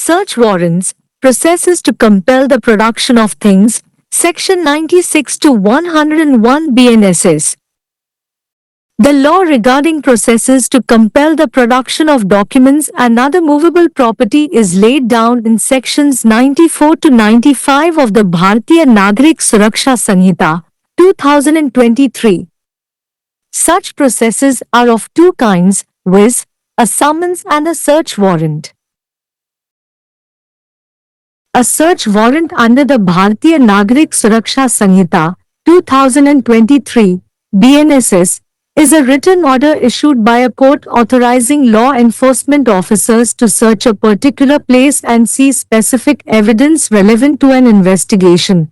Search warrants, processes to compel the production of things, Section 96 to 101 BNSS. The law regarding processes to compel the production of documents and other movable property is laid down in Sections 94 to 95 of the Bharatiya Nagarik Suraksha Sanhita, 2023. Such processes are of two kinds, viz., a summons and a search warrant. A search warrant under the Bharatiya Nagarik Suraksha Sanhita, 2023, BNSS, is a written order issued by a court authorizing law enforcement officers to search a particular place and seize specific evidence relevant to an investigation.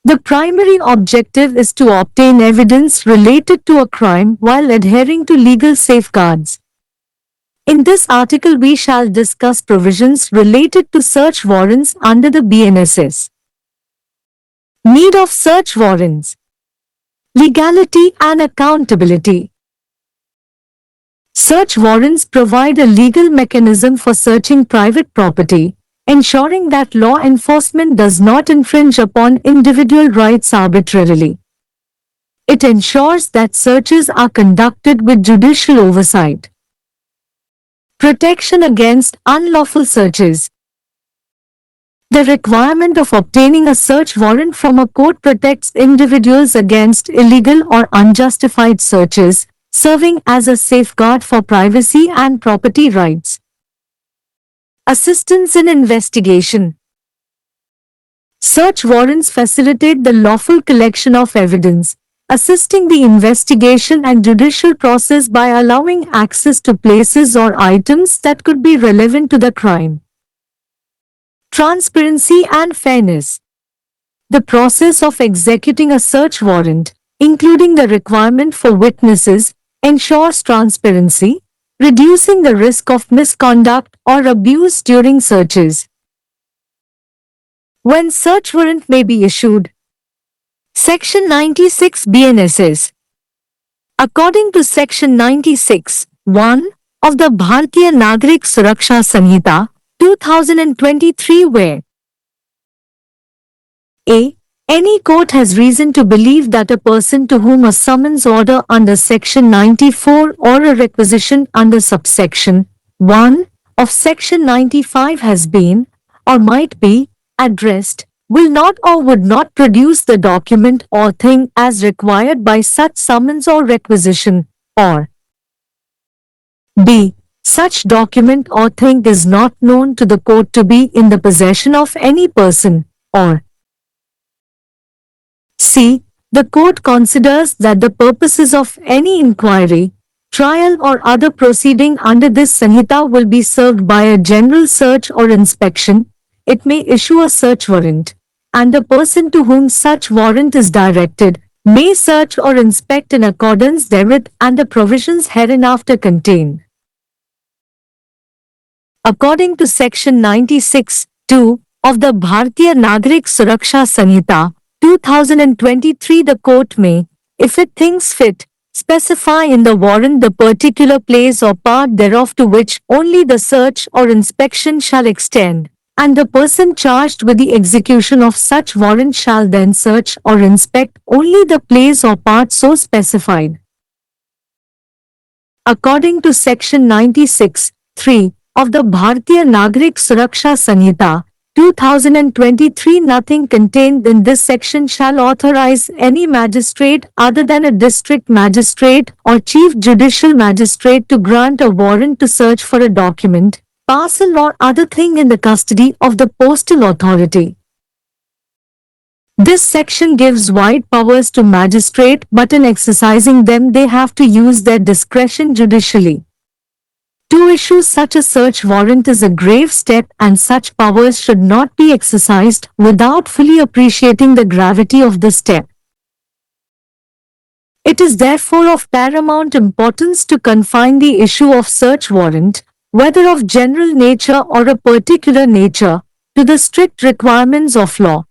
The primary objective is to obtain evidence related to a crime while adhering to legal safeguards. In this article we shall discuss provisions related to search warrants under the BNSS. Need of search warrants. Legality and accountability. Search warrants provide a legal mechanism for searching private property, ensuring that law enforcement does not infringe upon individual rights arbitrarily. It ensures that searches are conducted with judicial oversight. Protection against unlawful searches. The requirement of obtaining a search warrant from a court protects individuals against illegal or unjustified searches, serving as a safeguard for privacy and property rights. Assistance in investigation. Search warrants facilitate the lawful collection of evidence, assisting the investigation and judicial process by allowing access to places or items that could be relevant to the crime. Transparency and fairness. The process of executing a search warrant, including the requirement for witnesses, ensures transparency, reducing the risk of misconduct or abuse during searches. When search warrant may be issued. Section 96 BNSS. According to Section 96, 1 of the Bharatiya Nagarik Suraksha Sanhita, 2023 where a. Any court has reason to believe that a person to whom a summons order under Section 94 or a requisition under subsection 1 of Section 95 has been, or might be, addressed, will not or would not produce the document or thing as required by such summons or requisition, or b. Such document or thing is not known to the court to be in the possession of any person, or c. The court considers that the purposes of any inquiry, trial or other proceeding under this Sanhita will be served by a general search or inspection. It may issue a search warrant, and the person to whom such warrant is directed may search or inspect in accordance therewith and the provisions hereinafter contained. According to Section 96, 2 of the Bharatiya Nagarik Suraksha Sanhita, 2023 the court may, if it thinks fit, specify in the warrant the particular place or part thereof to which only the search or inspection shall extend, and the person charged with the execution of such warrant shall then search or inspect only the place or part so specified. According to Section 96, 3 of the Bharatiya Nagarik Suraksha Sanhita, 2023 nothing contained in this section shall authorize any magistrate other than a district magistrate or chief judicial magistrate to grant a warrant to search for a document, parcel or other thing in the custody of the postal authority. This section gives wide powers to magistrate, but in exercising them they have to use their discretion judicially. To issue such a search warrant is a grave step, and such powers should not be exercised without fully appreciating the gravity of the step. It is therefore of paramount importance to confine the issue of search warrant, whether of general nature or a particular nature, to the strict requirements of law.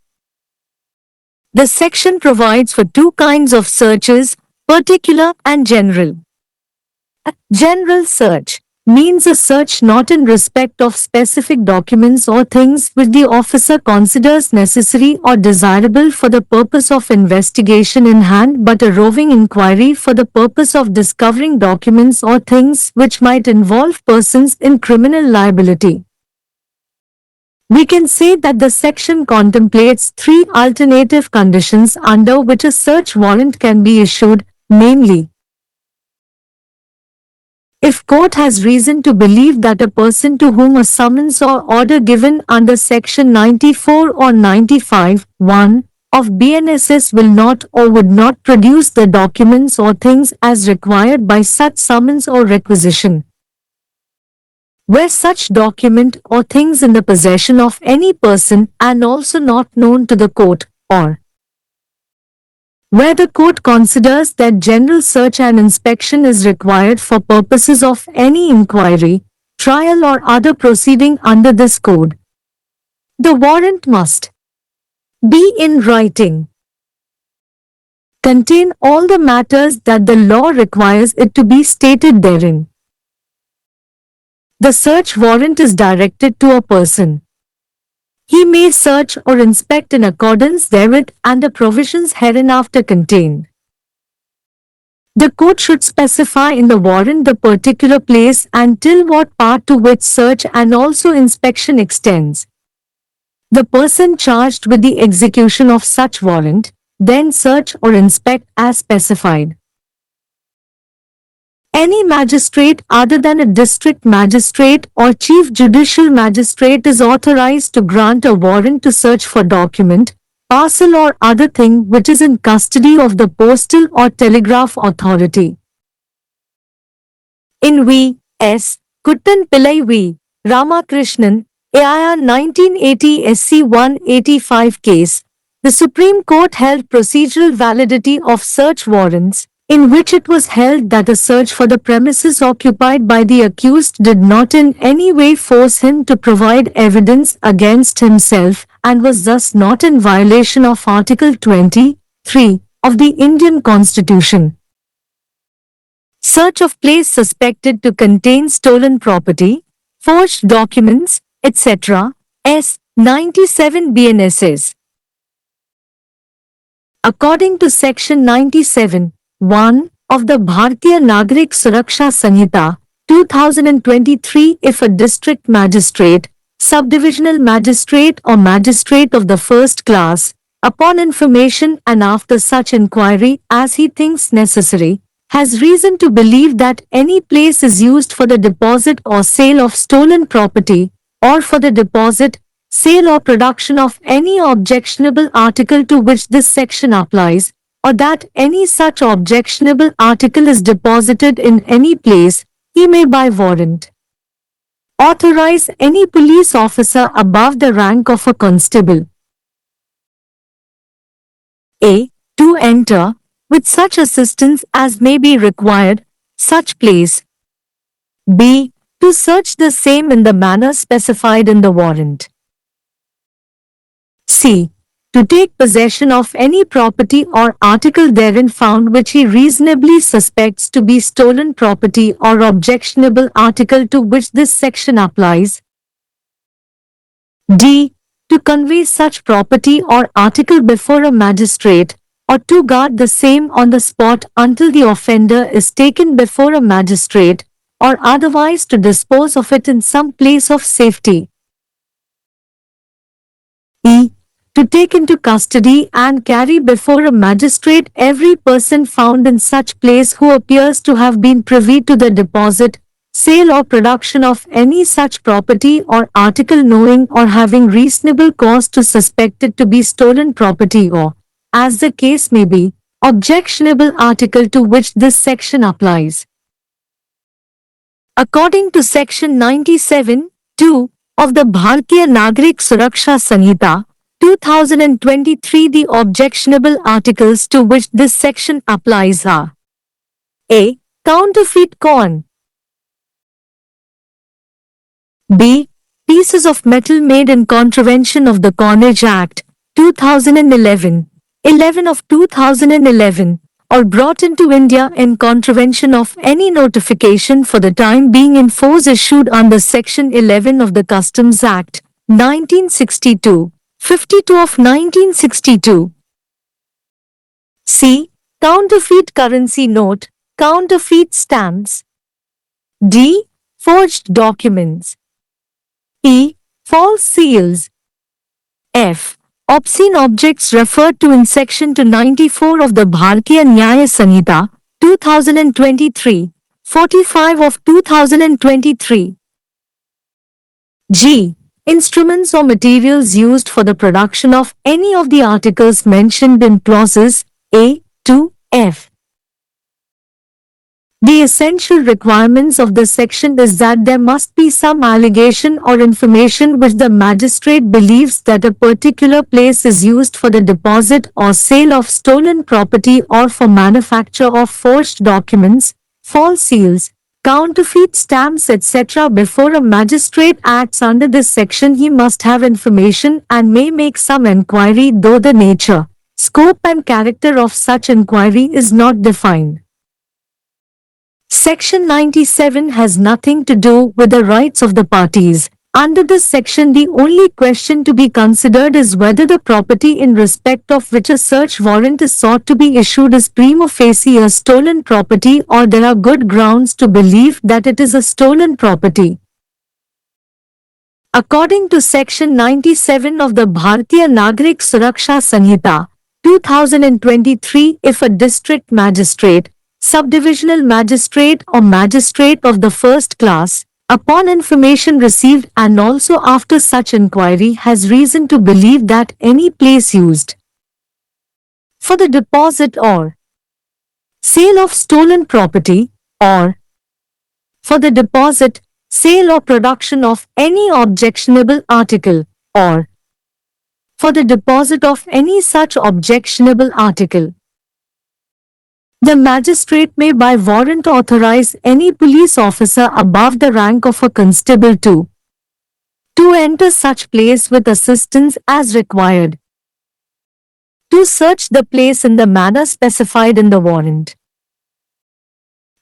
The section provides for two kinds of searches, particular and general. A general search. means a search not in respect of specific documents or things which the officer considers necessary or desirable for the purpose of investigation in hand, but a roving inquiry for the purpose of discovering documents or things which might involve persons in criminal liability. We can say that the section contemplates three alternative conditions under which a search warrant can be issued, namely, if court has reason to believe that a person to whom a summons or order given under section 94 or 95, 1 of BNSS will not or would not produce the documents or things as required by such summons or requisition, where such document or things in the possession of any person and also not known to the court, or where the court considers that general search and inspection is required for purposes of any inquiry, trial or other proceeding under this code. The warrant must be in writing, contain all the matters that the law requires it to be stated therein. The search warrant is directed to a person. He may search or inspect in accordance therewith and the provisions hereinafter contained. The court should specify in the warrant the particular place and till what part to which search and also inspection extends. The person charged with the execution of such warrant, then search or inspect as specified. Any magistrate other than a district magistrate or chief judicial magistrate is authorized to grant a warrant to search for document, parcel or other thing which is in custody of the postal or telegraph authority. In V. S. Kuttan Pillai v. Ramakrishnan, AIR 1980 SC 185 case, the Supreme Court held procedural validity of search warrants, in which it was held that a search for the premises occupied by the accused did not in any way force him to provide evidence against himself and was thus not in violation of Article 23 of the Indian Constitution. Search of place suspected to contain stolen property, forged documents, etc. S. 97 BNSS. According to Section 97, 1 of the Bharatiya Nagrik Suraksha Sanhita, 2023, if a district magistrate, subdivisional magistrate or magistrate of the first class, upon information and after such inquiry as he thinks necessary, has reason to believe that any place is used for the deposit or sale of stolen property, or for the deposit, sale or production of any objectionable article to which this section applies, or that any such objectionable article is deposited in any place, he may by warrant authorize any police officer above the rank of a constable A. to enter, with such assistance as may be required, such place, B. to search the same in the manner specified in the warrant, C. to take possession of any property or article therein found which he reasonably suspects to be stolen property or objectionable article to which this section applies, D. to convey such property or article before a magistrate, or to guard the same on the spot until the offender is taken before a magistrate, or otherwise to dispose of it in some place of safety, E. to take into custody and carry before a magistrate every person found in such place who appears to have been privy to the deposit, sale or production of any such property or article knowing or having reasonable cause to suspect it to be stolen property or, as the case may be, objectionable article to which this section applies. According to Section 97, 2 of the Bharatiya Nagrik Suraksha Sanhita, 2023, the objectionable articles to which this section applies are: A. Counterfeit coin, B. Pieces of metal made in contravention of the Coinage Act, 2011, 11 of 2011, or brought into India in contravention of any notification for the time being in force issued under Section 11 of the Customs Act, 1962, 52 of 1962. C. Counterfeit currency note, counterfeit stamps. D. Forged documents. E. False seals. F. Obscene objects referred to in Section 294 of the Bharatiya Nyaya Sanhita, 2023, 45 of 2023. G. Instruments or materials used for the production of any of the articles mentioned in clauses A to F. The essential requirements of this section is that there must be some allegation or information which the magistrate believes that a particular place is used for the deposit or sale of stolen property or for manufacture of forged documents, false seals, counterfeit stamps, etc. Before a magistrate acts under this section, he must have information and may make some enquiry, though the nature, scope and character of such enquiry is not defined. Section 97 has nothing to do with the rights of the parties. Under this section, the only question to be considered is whether the property in respect of which a search warrant is sought to be issued is prima facie a stolen property or there are good grounds to believe that it is a stolen property. According to Section 97 of the Bharatiya Nagrik Suraksha Sanhita, 2023, if a district magistrate, subdivisional magistrate or magistrate of the first class, upon information received and also after such inquiry has reason to believe that any place used for the deposit or sale of stolen property or for the deposit, sale or production of any objectionable article or for the deposit of any such objectionable article, the magistrate may by warrant authorize any police officer above the rank of a constable to enter such place with assistance as required, to search the place in the manner specified in the warrant,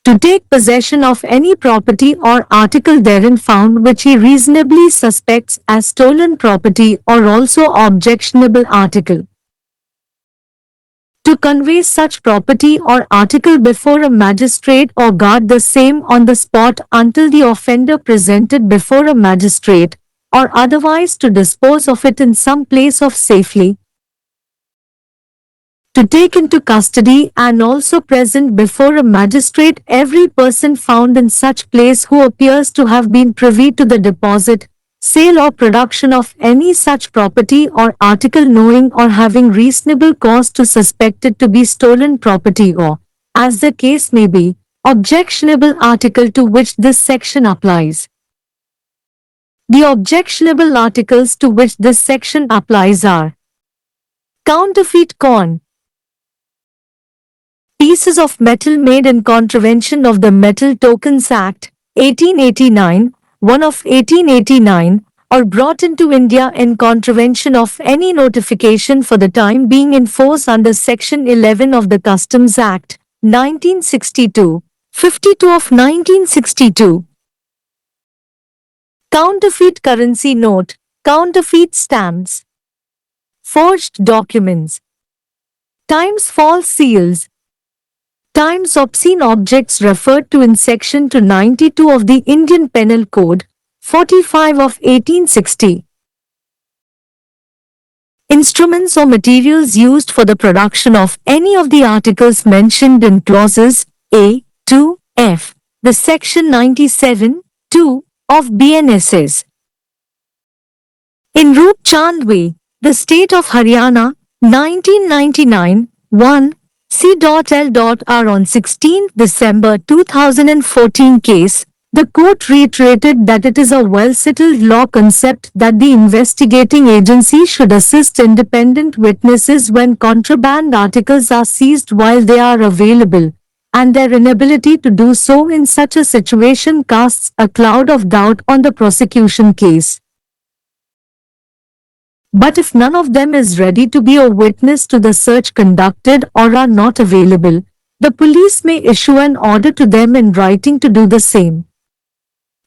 to take possession of any property or article therein found which he reasonably suspects as stolen property or also objectionable article, to convey such property or article before a magistrate or guard the same on the spot until the offender presented before a magistrate, or otherwise to dispose of it in some place of safely, to take into custody and also present before a magistrate every person found in such place who appears to have been privy to the deposit, sale or production of any such property or article knowing or having reasonable cause to suspect it to be stolen property or, as the case may be, objectionable article to which this section applies. The objectionable articles to which this section applies are counterfeit coin, pieces of metal made in contravention of the Metal Tokens Act, 1889, 1 of 1889, or brought into India in contravention of any notification for the time being in force under Section 11 of the Customs Act, 1962, 52 of 1962. Counterfeit currency note, counterfeit stamps, forged documents, times false seals, times obscene objects referred to in Section 292 of the Indian Penal Code, 45 of 1860. Instruments or materials used for the production of any of the articles mentioned in clauses A to F, the Section 97, 2 of BNSS. In Roop Chand Way, the State of Haryana, 1999, 1, C.L.R. on 16 December 2014 case, the court reiterated that it is a well-settled law concept that the investigating agency should assist independent witnesses when contraband articles are seized while they are available, and their inability to do so in such a situation casts a cloud of doubt on the prosecution case. But if none of them is ready to be a witness to the search conducted or are not available, the police may issue an order to them in writing to do the same.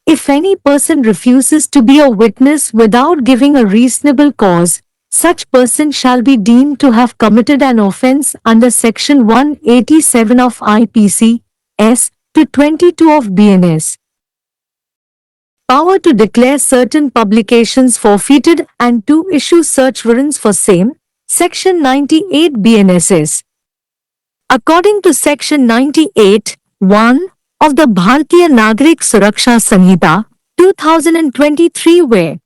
If any person refuses to be a witness without giving a reasonable cause, such person shall be deemed to have committed an offence under Section 187 of IPC, S. to 22 of BNS. Power to declare certain publications forfeited and to issue search warrants for same, Section 98 BNSS. According to Section 98(1) of the Bharatiya Nagrik Suraksha Sanhita, 2023, where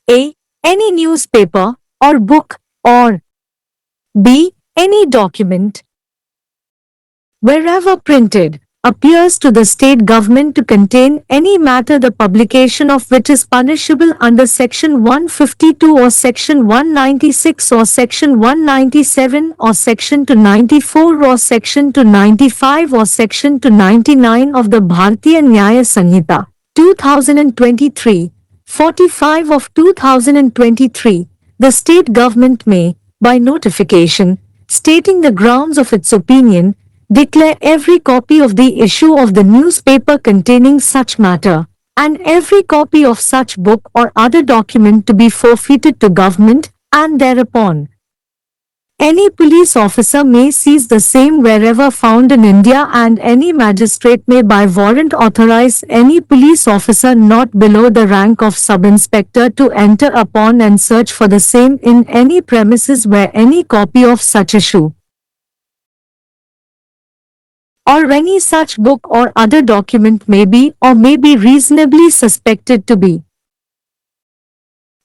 a. any newspaper or book, or b. any document, wherever printed, appears to the state government to contain any matter the publication of which is punishable under Section 152 or Section 196 or Section 197 or Section 294 or Section 295 or Section 299 of the Bharatiya Nyaya Sanhita, 2023, 45 of 2023, the state government may, by notification, stating the grounds of its opinion, declare every copy of the issue of the newspaper containing such matter, and every copy of such book or other document to be forfeited to government, and thereupon any police officer may seize the same wherever found in India, and any magistrate may by warrant authorize any police officer not below the rank of sub-inspector to enter upon and search for the same in any premises where any copy of such issue or any such book or other document may be or may be reasonably suspected to be.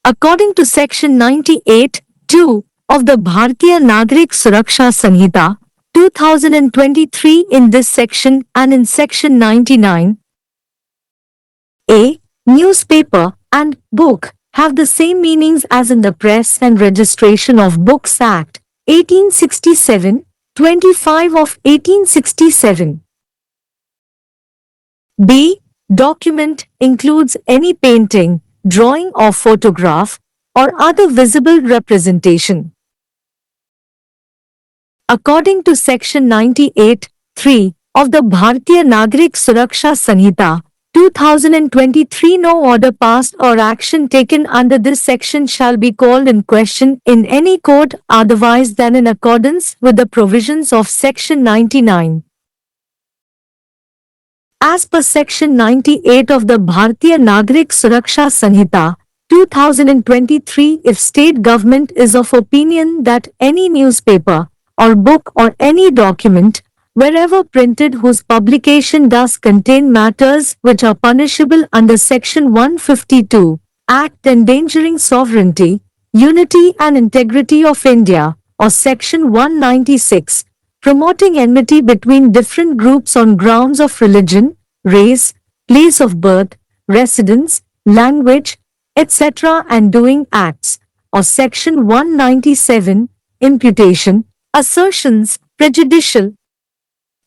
According to Section 98(2) of the Bharatiya Nagrik Suraksha Sanhita, 2023, in this section and in Section 99, a. newspaper and book have the same meanings as in the Press and Registration of Books Act, 1867, 25 of 1867. b. document includes any painting, drawing or photograph, or other visible representation. According to Section 98(3) of the Bharatiya Nagrik Suraksha Sanhita, 2023, no order passed or action taken under this section shall be called in question in any court otherwise than in accordance with the provisions of Section 99. As per Section 98 of the Bharatiya Nagrik Suraksha Sanhita, 2023, if state government is of opinion that any newspaper or book or any document, wherever printed, whose publication does contain matters which are punishable under Section 152, Act endangering sovereignty, unity and integrity of India, or Section 196, promoting enmity between different groups on grounds of religion, race, place of birth, residence, language, etc., and doing acts, or Section 197, imputation, assertions, prejudicial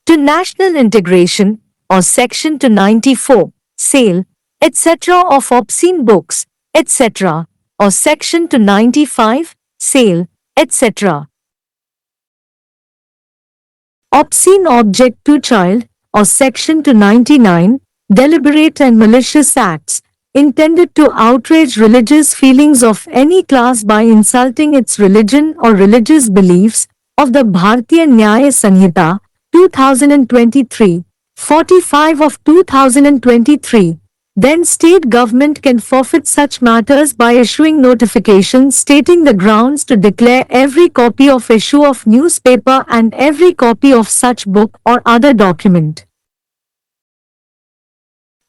to national integration, or Section 294, sale, etc. of obscene books, etc., or Section 295, sale, etc. obscene object to child, or Section 299, deliberate and malicious acts, intended to outrage religious feelings of any class by insulting its religion or religious beliefs, of the Bharatiya Nyaya Sanhita, 2023, 45 of 2023, then state government can forfeit such matters by issuing notifications stating the grounds to declare every copy of issue of newspaper and every copy of such book or other document.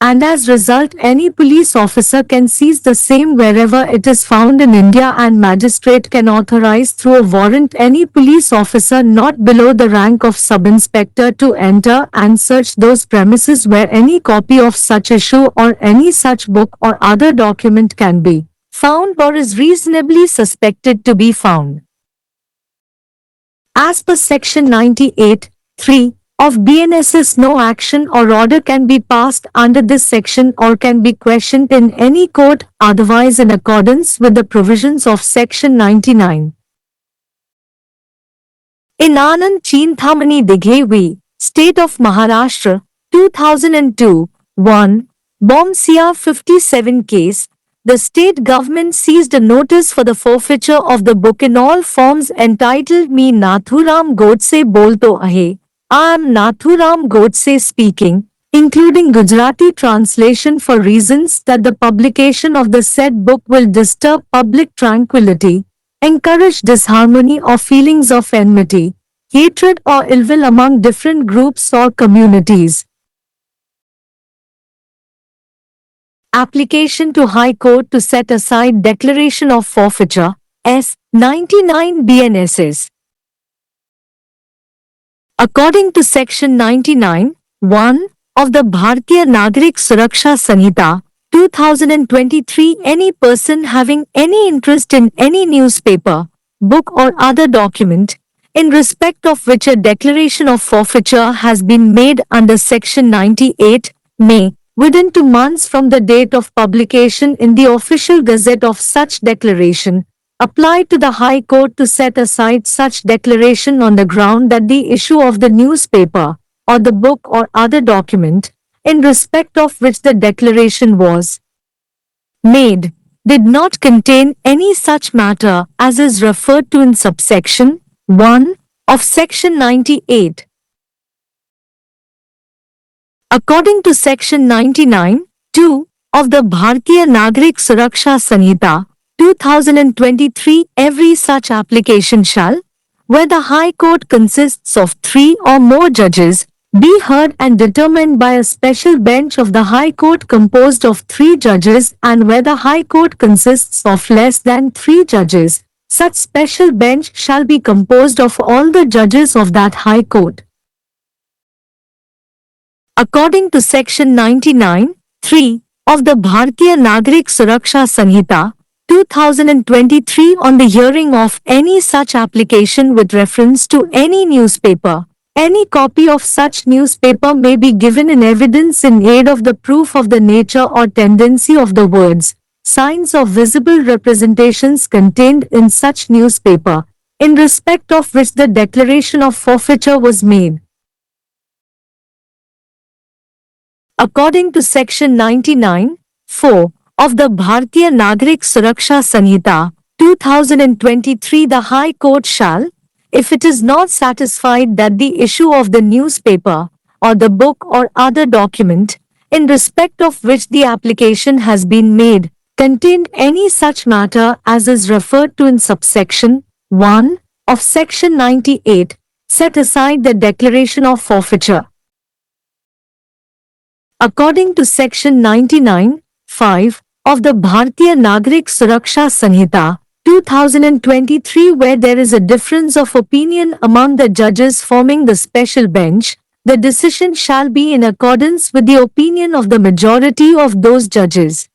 And as result, any police officer can seize the same wherever it is found in India, and magistrate can authorize through a warrant any police officer not below the rank of sub-inspector to enter and search those premises where any copy of such issue or any such book or other document can be found or is reasonably suspected to be found. As per Section 98(3) of BNSS, no action or order can be passed under this section or can be questioned in any court otherwise in accordance with the provisions of Section 99. In Anand Chinthamani Dighevi, State of Maharashtra, 2002, 1, Bomb CR 57 case, the state government seized a notice for the forfeiture of the book in all forms entitled Me Nathuram Godse Bolto Ahe. I am Nathuram Godse speaking, including Gujarati translation for reasons that the publication of the said book will disturb public tranquility, encourage disharmony or feelings of enmity, hatred or ill will among different groups or communities. Application to High Court to set aside Declaration of Forfeiture, S. 99 BNSS. According to Section 99, 1 of the Bharatiya Nagarik Suraksha Sanhita, 2023, any person having any interest in any newspaper, book or other document, in respect of which a declaration of forfeiture has been made under Section 98, may, within 2 months from the date of publication in the official gazette of such declaration, apply to the High Court to set aside such declaration on the ground that the issue of the newspaper, or the book or other document, in respect of which the declaration was made, did not contain any such matter as is referred to in subsection 1 of Section 98. According to Section 99, 2 of the Bharatiya Nagarik Suraksha Sanhita, 2023, every such application shall, where the High Court consists of 3 or more judges, be heard and determined by a special bench of the High Court composed of 3 judges, and where the High Court consists of less than 3 judges, such special bench shall be composed of all the judges of that High Court. According to Section 99, 3 of the Bharatiya Nagarik Suraksha Sanhita, 2023, on the hearing of any such application with reference to any newspaper, any copy of such newspaper may be given in evidence in aid of the proof of the nature or tendency of the words, signs or visible representations contained in such newspaper, in respect of which the declaration of forfeiture was made. According to Section 99, 4 of the Bharatiya Nagarik Suraksha Sanhita, 2023, the High Court shall, if it is not satisfied that the issue of the newspaper, or the book or other document, in respect of which the application has been made, contained any such matter as is referred to in subsection 1 of Section 98, set aside the declaration of forfeiture. According to Section 99, 5 of the Bharatiya Nagarik Suraksha Sanhita, 2023, where there is a difference of opinion among the judges forming the special bench, the decision shall be in accordance with the opinion of the majority of those judges.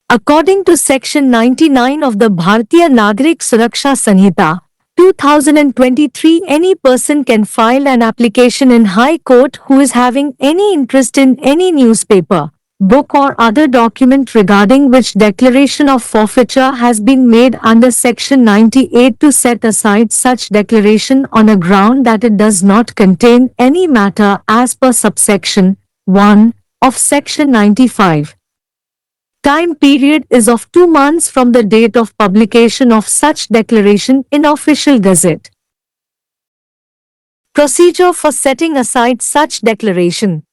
According to Section 99 of the Bharatiya Nagarik Suraksha Sanhita, 2023, any person can file an application in High Court who is having any interest in any newspaper, book or other document regarding which declaration of forfeiture has been made under Section 98 to set aside such declaration on a ground that it does not contain any matter as per subsection 1 of Section 95. Time period is of 2 months from the date of publication of such declaration in Official Gazette. Procedure for setting aside such declaration.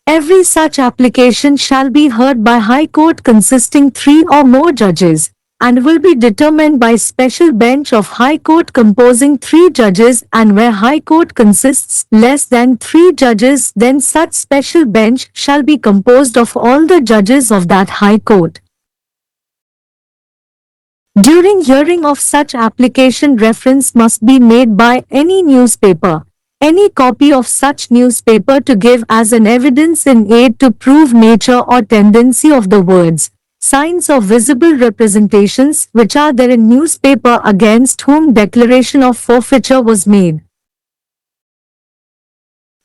Every such application shall be heard by High Court consisting 3 or more judges, and will be determined by special bench of High Court composing 3 judges, and where High Court consists less than 3 judges, then such special bench shall be composed of all the judges of that High Court. During hearing of such application, reference must be made by any newspaper, any copy of such newspaper to give as an evidence in aid to prove nature or tendency of the words, signs or visible representations which are there in newspaper against whom declaration of forfeiture was made.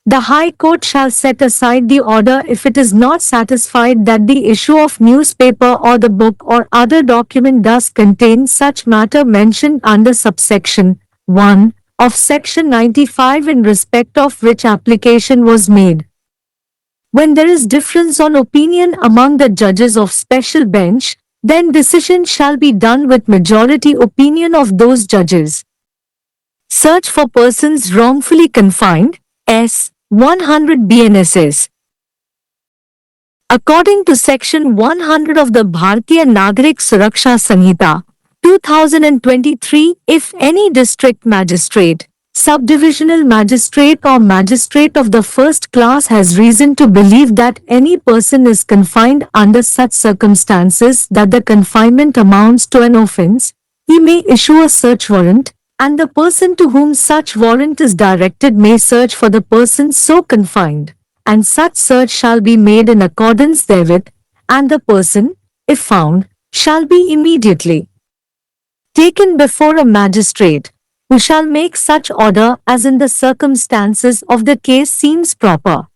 The High Court shall set aside the order if it is not satisfied that the issue of newspaper or the book or other document does contain such matter mentioned under subsection 1 of section 95 in respect of which application was made. When there is difference on opinion among the judges of special bench, then decision shall be done with majority opinion of those judges. Search for persons wrongfully confined, S. 100 BNSS. According to Section 100 of the Bharatiya Nagarik Suraksha Sanhita, 2023, if any district magistrate, subdivisional magistrate or magistrate of the first class has reason to believe that any person is confined under such circumstances that the confinement amounts to an offence, he may issue a search warrant, and the person to whom such warrant is directed may search for the person so confined, and such search shall be made in accordance therewith, and the person, if found, shall be immediately taken before a magistrate, who shall make such order as in the circumstances of the case seems proper.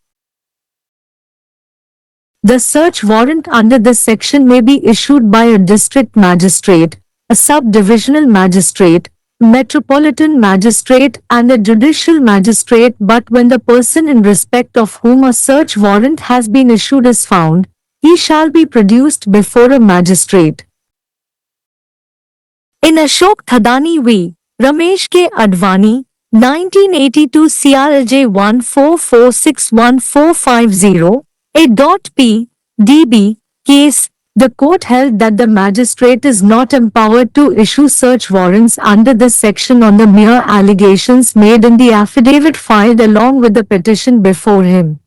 The search warrant under this section may be issued by a district magistrate, a sub-divisional magistrate, metropolitan magistrate and a judicial magistrate, but when the person in respect of whom a search warrant has been issued is found, he shall be produced before a magistrate. In Ashok Thadani v. Ramesh K. Advani, 1982 CRLJ 1446145 A.P. D.B. case, the court held that the magistrate is not empowered to issue search warrants under this section on the mere allegations made in the affidavit filed along with the petition before him.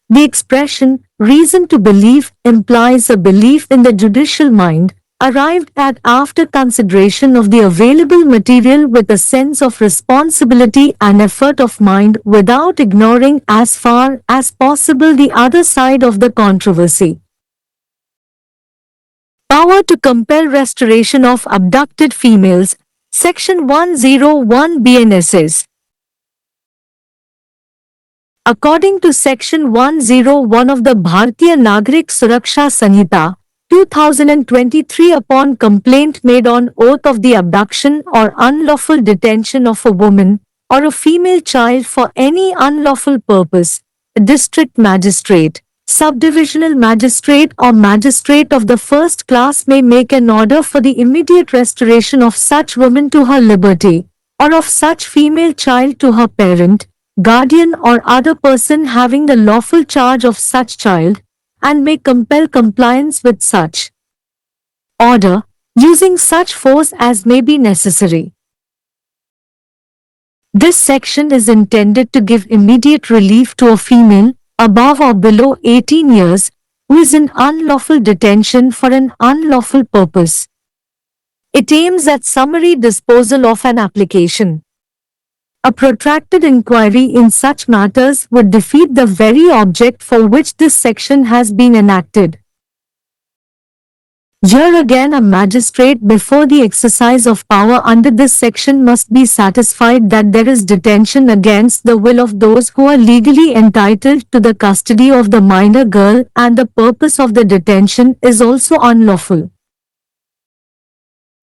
The expression, reason to believe, implies a belief in the judicial mind, arrived at after consideration of the available material with a sense of responsibility and effort of mind without ignoring as far as possible the other side of the controversy. Power to compel restoration of abducted females, Section 101 BNSS. According to Section 101 of the Bharatiya Nagarik Suraksha Sanhita, 2023, upon complaint made on oath of the abduction or unlawful detention of a woman or a female child for any unlawful purpose, a district magistrate, subdivisional magistrate or magistrate of the first class may make an order for the immediate restoration of such woman to her liberty, or of such female child to her parent, guardian or other person having the lawful charge of such child, and may compel compliance with such order, using such force as may be necessary. This section is intended to give immediate relief to a female, above or below 18 years, who is in unlawful detention for an unlawful purpose. It aims at summary disposal of an application. A protracted inquiry in such matters would defeat the very object for which this section has been enacted. Here again, a magistrate before the exercise of power under this section must be satisfied that there is detention against the will of those who are legally entitled to the custody of the minor girl, and the purpose of the detention is also unlawful.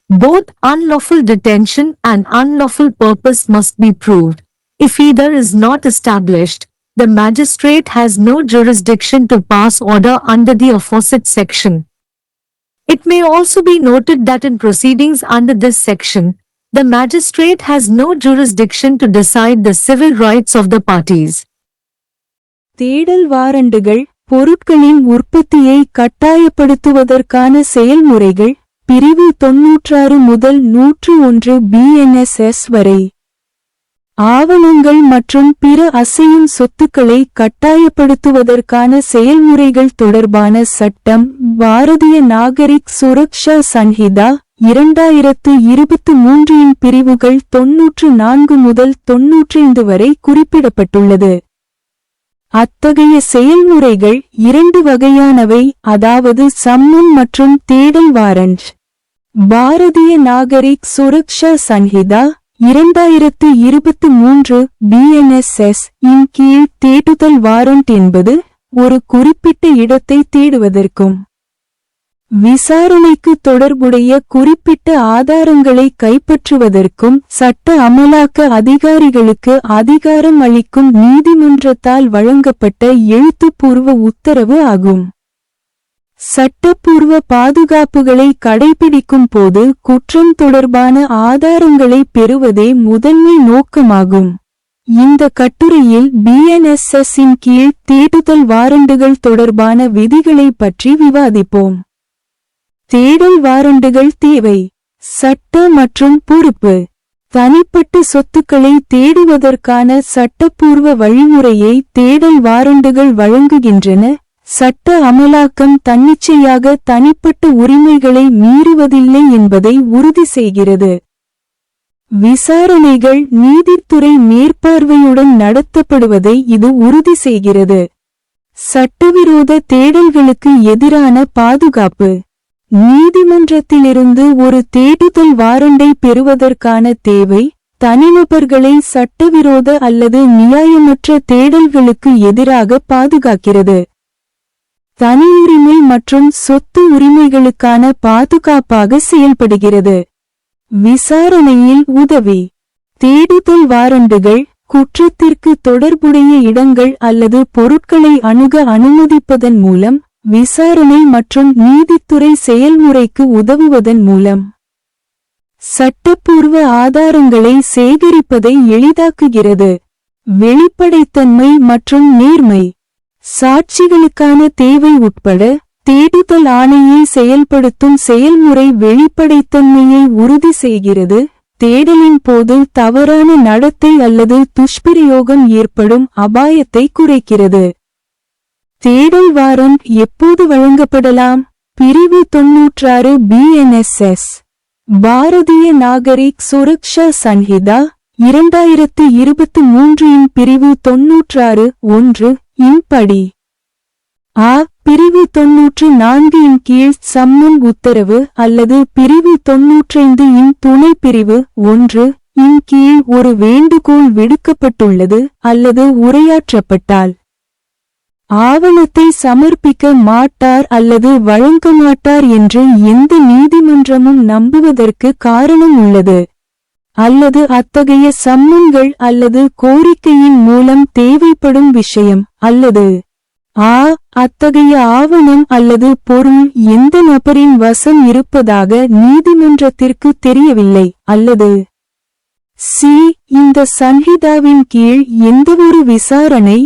Both unlawful detention and unlawful purpose must be proved. If either is not established, the magistrate has no jurisdiction to pass order under the aforesaid section. It may also be noted that in proceedings under this section, the magistrate has no jurisdiction to decide the civil rights of the parties. தேடல் வாரண்டுகள், பொருட்களின் உற்பத்தியை கட்டாயப்படுத்துவதற்கான செயல்முறைகள், பிரிவு 96 முதல் 101 BNSS வரை. ஆவணங்கள் மற்றும் பிற அசையும் சொத்துக்களை கட்டாயப்படுத்துவதற்கான செயல்முறைகள் தொடர்பான சட்டம், பாரதிய நாகரிக் சுரக்ஷா சன்ஹிதா 2023 இன் பிரிவுகள் 94 முதல் 95 வரை குறிப்பிடப்பட்டுள்ளது. அத்தகைய செயல்முறைகள் இரண்டு வகையானவை, அதாவது சம்மன் மற்றும் தேடல் வாரண்ட். பாரதிய நாகரிக் சுரக்ஷா சன்ஹிதா 2023 BNSS இன் கீழ் தேடுதல் வாரண்ட் என்பது ஒரு குறிப்பிட்ட இடத்தை தேடுவதற்கும் விசாரணைக்கு தொடர்புடைய குறிப்பிட்ட ஆதாரங்களை கைப்பற்றுவதற்கும் சட்ட அமலாக்க அதிகாரிகளுக்கு அதிகாரம் அளிக்கும் நீதிமன்றத்தால் வழங்கப்பட்ட எழுத்துப்பூர்வ உத்தரவு ஆகும். சட்டப்பூர்வ பாதுகாப்புகளை கடைபிடிக்கும் போது குற்றம் தொடர்பான ஆதாரங்களை பெறுவதே முதன்மை நோக்கமாகும். இந்த கட்டுரையில் BNSS இன் கீழ் தேடுதல் வாரண்டுகள் தொடர்பான விதிகளை பற்றி விவாதிப்போம். தேடல் வாரண்டுகள் தேவை. சட்ட மற்றும் பொறுப்பு. தனிப்பட்ட சொத்துக்களை தேடுவதற்கான சட்டப்பூர்வ வழிமுறையை தேடல் வாரண்டுகள் வழங்குகின்றன. சட்ட அமலாக்கம் தன்னிச்சையாக தனிப்பட்ட உரிமைகளை மீறுவதில்லை என்பதை உறுதி செய்கிறது. விசாரணைகள் நீதித்துறை மேற்பார்வையுடன் நடத்தப்படுவதை இது உறுதி செய்கிறது. சட்டவிரோத தேடல்களுக்கு எதிரான பாதுகாப்பு. நீதிமன்றத்திலிருந்து ஒரு தேடுதல் வாரண்டை பெறுவதற்கான தேவை தனிநபர்களை சட்டவிரோத அல்லது நியாயமற்ற தேடல்களுக்கு எதிராக பாதுகாக்கிறது. தனியுரிமை மற்றும் சொத்து உரிமைகளுக்கான பாதுகாப்பாக செயல்படுகிறது. விசாரணையில் உதவி. தேடுதல் வாரண்டுகள் குற்றத்திற்கு தொடர்புடைய இடங்கள் அல்லது பொருட்களை அணுக அனுமதிப்பதன் மூலம் விசாரணை மற்றும் நீதித்துறை செயல்முறைக்கு உதவுவதன் மூலம் சட்டப்பூர்வ ஆதாரங்களை சேகரிப்பதை எளிதாக்குகிறது. வெளிப்படைத்தன்மை மற்றும் நேர்மை. சாட்சிகளுக்கான தேவை உட்பட தேடுதல் ஆணையை செயல்படுத்தும் செயல்முறை வெளிப்படைத்தன்மையை உறுதி செய்கிறது. தேடலின் போது தவறான நடத்தை அல்லது துஷ்பிரயோகம் ஏற்படும் அபாயத்தை குறைக்கிறது. தேடல் வாரண்ட் எப்போது வழங்கப்படலாம்? பிரிவு 96 BNSS பாரதிய நாகரிக் சுரக்ஷா சன்ஹிதா 2023 இன் பிரிவு 96(1) இன் படி. பிரிவு 94 இன் கீழ் சம்மன் உத்தரவு அல்லது பிரிவு 95 இன் துணை பிரிவு 1 இன் கீழ் ஒரு வேண்டுகோள் விடுக்கப்பட்டுள்ளது அல்லது உரையாற்றப்பட்டால் ஆவணத்தை சமர்ப்பிக்க மாட்டார் அல்லது வழங்க மாட்டார் என்று எந்த நீதிமன்றமும் நம்புவதற்கு காரணம் உள்ளது. அல்லது அத்தகைய சம்மன்கள் அல்லது கோரிக்கையின் மூலம் தேவைப்படும் விஷயம் அல்லது அத்தகைய ஆவணம் அல்லது பொருள் எந்த நபரின் வசம் இருப்பதாக நீதிமன்றத்திற்கு தெரியவில்லை அல்லது இந்த சன்ஹிதாவின் கீழ் எந்தவொரு விசாரணை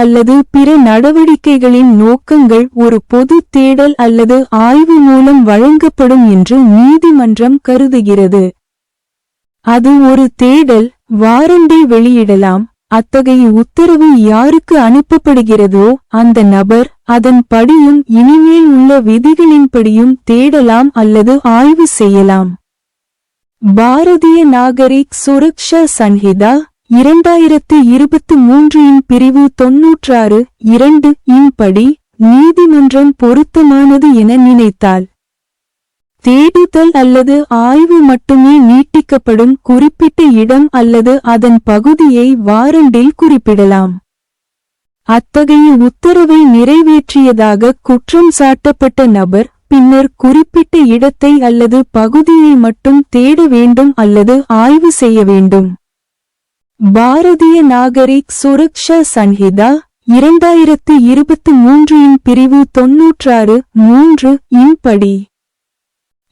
அல்லது பிற நடவடிக்கைகளின் நோக்கங்கள் ஒரு பொது தேடல் அல்லது ஆய்வு மூலம் வழங்கப்படும் என்று நீதிமன்றம் கருதுகிறது. அது ஒரு தேடல் வாரண்டை வெளியிடலாம். அத்தகைய உத்தரவு யாருக்கு அனுப்பப்படுகிறதோ அந்த நபர் அதன் படியும் இனிமேல் உள்ள விதிகளின்படியும் தேடலாம் அல்லது ஆய்வு செய்யலாம். பாரதிய நாகரிக் சுரக்ஷா சன்ஹிதா 2023 இன் பிரிவு 96(2) இன் படி நீதிமன்றம் பொருத்தமானது என நினைத்தால் தேடுதல் அல்லது ஆய்வு மட்டுமே நீட்டிக்கப்படும் குறிப்பிட்ட இடம் அல்லது அதன் பகுதியை வாரண்டில் குறிப்பிடலாம். அத்தகைய உத்தரவை நிறைவேற்றியதாக குற்றம் சாட்டப்பட்ட நபர் பின்னர் குறிப்பிட்ட இடத்தை அல்லது பகுதியை மட்டும் தேட வேண்டும் அல்லது ஆய்வு செய்ய வேண்டும். பாரதிய நாகரிக் சுரக்ஷா சன்ஹிதா 2023 இன் பிரிவு 96(3) இன் படி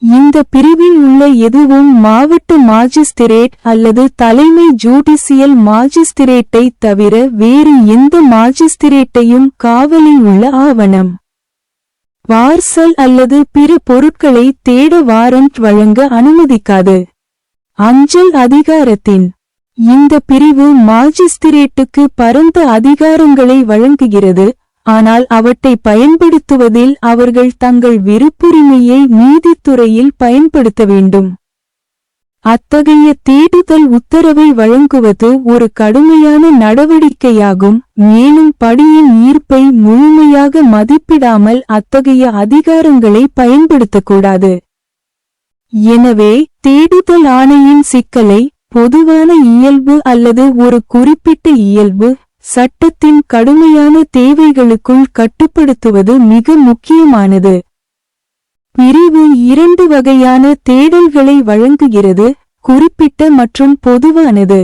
இந்த பிரிவில் உள்ள எதுவும் மாவட்ட மாஜிஸ்திரேட் அல்லது தலைமை ஜுடிசியல் மாஜிஸ்திரேட்டை தவிர வேறு எந்த மாஜிஸ்திரேட்டையும் காவலில் உள்ள ஆவணம் பார்சல் அல்லது பிற பொருட்களை தேட வாரண்ட் வழங்க அனுமதிக்காது. அஞ்சல் அதிகாரத்தின் இந்த பிரிவு மாஜிஸ்திரேட்டுக்கு பரந்த அதிகாரங்களை வழங்குகிறது. ஆனால் அவற்றை பயன்படுத்துவதில் அவர்கள் தங்கள் விருப்புரிமையை நீதித்துறையில் பயன்படுத்த வேண்டும். அத்தகைய தேடுதல் உத்தரவை வழங்குவது ஒரு கடுமையான நடவடிக்கையாகும். மேலும் படியின் ஈர்ப்பை முழுமையாக மதிப்பிடாமல் அத்தகைய அதிகாரங்களை பயன்படுத்தக்கூடாது. எனவே தேடுதல் ஆணையின் சிக்கலை பொதுவான இயல்பு அல்லது ஒரு குறிப்பிட்ட இயல்பு சட்டத்தின் கடுமையான தேவைகளுக்குள் கட்டுப்படுத்துவது மிக முக்கியமானது. பிரிவு 2 வகையான தேடல்களை வழங்குகிறது: குறிப்பிட்ட மற்றும் பொதுவானது.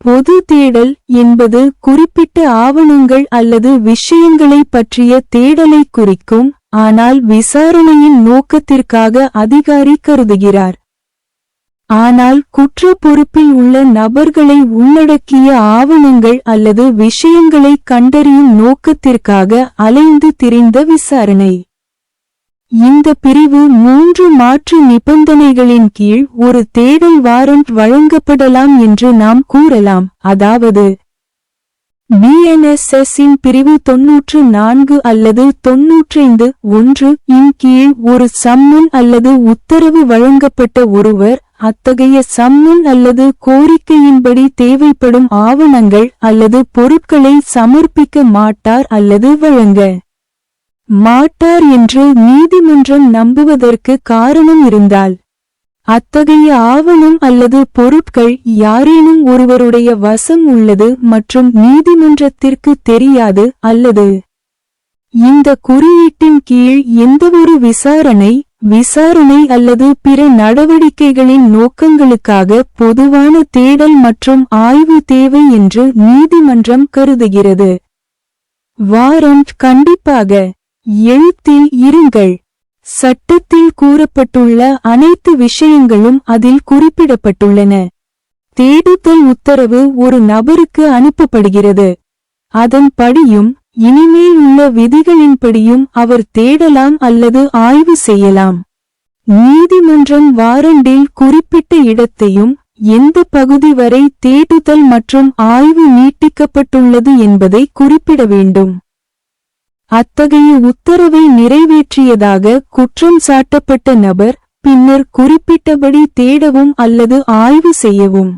பொது தேடல் என்பது குறிப்பிட்ட ஆவணங்கள் அல்லது விஷயங்களை பற்றிய தேடலை குறிக்கும், ஆனால் விசாரணையின் நோக்கத்திற்காக அதிகாரி கருதுகிறார். ஆனால் குற்ற பொறுப்பில் உள்ள நபர்களை உள்ளடக்கிய ஆவணங்கள் அல்லது விஷயங்களை கண்டறியும் நோக்கத்திற்காக அலைந்து திரிந்த விசாரணை. இந்த பிரிவு 3 மாற்று நிபந்தனைகளின் கீழ் ஒரு தேடல் வாரண்ட் வழங்கப்படலாம் என்று நாம் கூறலாம். அதாவது BNSS இன் பிரிவு 94 அல்லது 95(1) இன் கீழ் ஒரு சம்மன் அல்லது உத்தரவு வழங்கப்பட்ட ஒருவர் அத்தகைய சம்மன் அல்லது கோரிக்கையின்படி தேவைப்படும் ஆவணங்கள் அல்லது பொருட்களை சமர்ப்பிக்க மாட்டார் அல்லது வழங்க மாட்டார் என்று நீதிமன்றம் நம்புவதற்கு காரணம் இருந்தால், அத்தகைய ஆவணம் அல்லது பொருட்கள் யாரேனும் ஒருவருடைய வசம் உள்ளது மற்றும் நீதிமன்றத்திற்கு தெரியாது, அல்லது இந்த குறியீட்டின் கீழ் எந்தவொரு விசாரணை அல்லது பிற நடவடிக்கைகளின் நோக்கங்களுக்காக பொதுவான தேடல் மற்றும் ஆய்வு தேவை என்று நீதிமன்றம் கருதுகிறது. வாரண்ட் கண்டிப்பாக எழுத்தில் இருங்கள். சட்டத்தில் கூறப்பட்டுள்ள அனைத்து விஷயங்களும் அதில் குறிப்பிடப்பட்டுள்ளன. தேடுதல் உத்தரவு ஒரு நபருக்கு அனுப்பப்படுகிறது. அதன்படியும் இனிமேல் உள்ள விதிகளின்படியும் அவர் தேடலாம் அல்லது ஆய்வு செய்யலாம். நீதிமன்றம் வாரண்டில் குறிப்பிட்ட இடத்தையும் எந்த பகுதி வரை தேடுதல் மற்றும் ஆய்வு நீட்டிக்கப்பட்டுள்ளது என்பதை குறிப்பிட வேண்டும். அத்தகைய உத்தரவை நிறைவேற்றியதாக குற்றம் சாட்டப்பட்ட நபர் பின்னர் குறிப்பிட்டபடி தேடவும் அல்லது ஆய்வு செய்யவும்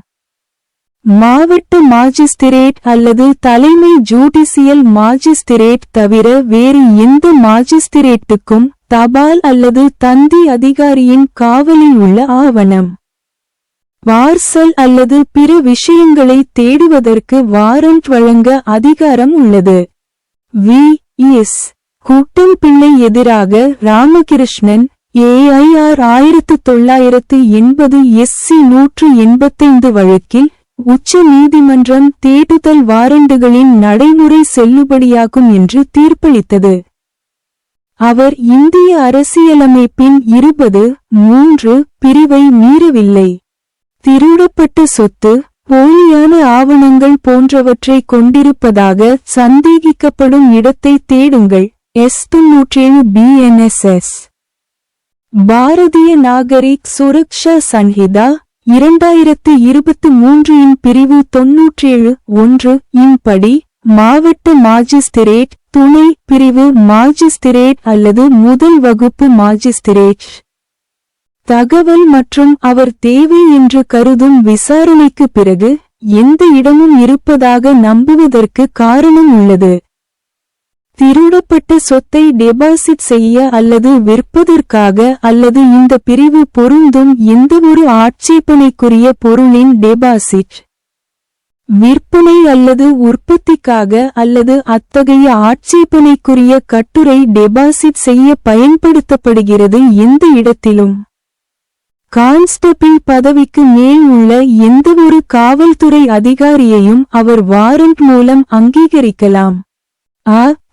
மாவட்ட மாஜிஸ்திரேட் அல்லது தலைமை ஜுடிசியல் மாஜிஸ்திரேட் தவிர வேறு எந்த மாஜிஸ்திரேட்டுக்கும் தபால் அல்லது தந்தி அதிகாரியின் காவலில் உள்ள ஆவணம், பார்சல் அல்லது பிற விஷயங்களை தேடுவதற்கு வாரண்ட் வழங்க அதிகாரம் உள்ளது. V.S. கூட்டம்-பிள்ளை எதிராக ராமகிருஷ்ணன் AIR 1980 SC 185 வழக்கில் உச்ச நீதிமன்றம் தேடுதல் வாரண்டுகளின் நடைமுறை செல்லுபடியாகும் என்று தீர்ப்பளித்தது. அவர் இந்திய அரசியலமைப்பின் 20(3) பிரிவை மீறவில்லை. திருடப்பட்ட சொத்து, போலியான ஆவணங்கள் போன்றவற்றை கொண்டிருப்பதாக சந்தேகிக்கப்படும் இடத்தை தேடுங்கள். S97 BNSS. பாரதிய நாகரிக் சுரக்ஷா சன்ஹிதா 2023 இன் பிரிவு 97(1) இன் படி மாவட்ட மாஜிஸ்திரேட், துணை பிரிவு மாஜிஸ்திரேட் அல்லது முதல் வகுப்பு மாஜிஸ்திரேட் தகவல் மற்றும் அவர் தேவை என்று கருதும் விசாரணைக்கு பிறகு எந்த இடமும் இருப்பதாக நம்புவதற்கு காரணம் உள்ளது. திருடப்பட்ட சொத்தை டெபாசிட் செய்ய அல்லது விற்பதற்காக அல்லது இந்த பிரிவு பொருந்தும் எந்தவொரு ஆட்சேபனைக்குரிய பொருளின் டெபாசிட், விற்பனை அல்லது உற்பத்திக்காக அல்லது அத்தகைய ஆட்சேபனைக்குரிய கட்டுரை டெபாசிட் செய்ய பயன்படுத்தப்படுகிறது. எந்த இடத்திலும் கான்ஸ்டபிள் பதவிக்கு மேல் உள்ள எந்தவொரு காவல்துறை அதிகாரியையும் அவர் வாரண்ட் மூலம் அங்கீகரிக்கலாம்.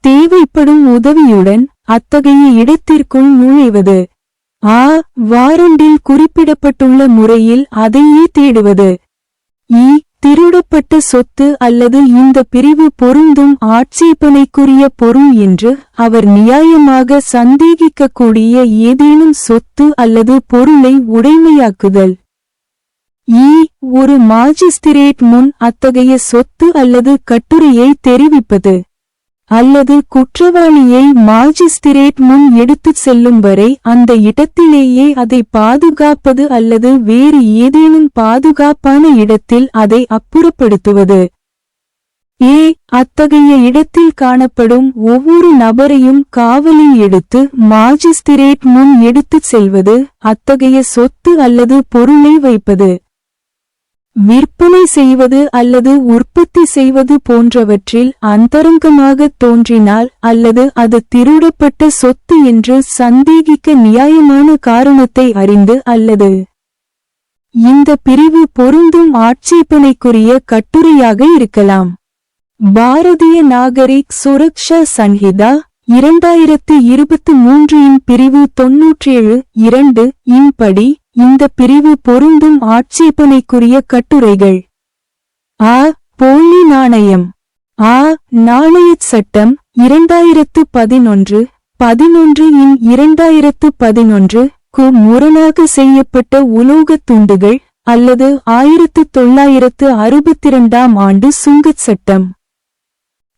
தேவைப்படும் உதவியுடன் அத்தகைய இடத்திற்குள் நுழைவது. வாரண்டில் குறிப்பிடப்பட்டுள்ள முறையில் அதையே தேடுவது. திருடப்பட்ட சொத்து அல்லது இந்த பிரிவு பொருந்தும் ஆட்சேபனைக்குரிய பொருள் என்று அவர் நியாயமாக சந்தேகிக்கக்கூடிய ஏதேனும் சொத்து அல்லது பொருளை உடைமையாக்குதல். ஒரு மாஜிஸ்திரேட் முன் அத்தகைய சொத்து அல்லது கட்டுரையை தெரிவிப்பது அல்லது குற்றவாளியை மாஜிஸ்திரேட் முன் எடுத்துச் செல்லும் வரை அந்த இடத்திலேயே அதை பாதுகாப்பது அல்லது வேறு ஏதேனும் பாதுகாப்பான இடத்தில் அதை அப்புறப்படுத்துவது. அத்தகைய இடத்தில் காணப்படும் ஒவ்வொரு நபரையும் காவலில் எடுத்து மாஜிஸ்திரேட் முன் எடுத்துச் செல்வது, அத்தகைய சொத்து அல்லது பொருளை வைப்பது, விற்பனை செய்வது அல்லது உற்பத்தி செய்வது போன்றவற்றில் அந்தரங்கமாகத் தோன்றினால் அல்லது அது திருடப்பட்ட சொத்து என்று சந்தேகிக்க நியாயமான காரணத்தை அறிந்து அல்லது இந்த பிரிவு பொருந்தும் ஆட்சேபனைக்குரிய கட்டுரையாக இருக்கலாம். பாரதிய நாகரிக் சுரக்ஷா சன்ஹிதா 2023 இன் பிரிவு 97(2) இன் படி இந்த பிரிவு பொருந்தும் ஆட்சேபனைக்குரிய கட்டுரைகள். போலி நாணயம். நாணயச் சட்டம் 2011 இன் 2011 க்கு முரணாக செய்யப்பட்ட உலோகத் துண்டுகள் அல்லது 1962 ஆண்டு சுங்கச் சட்டம்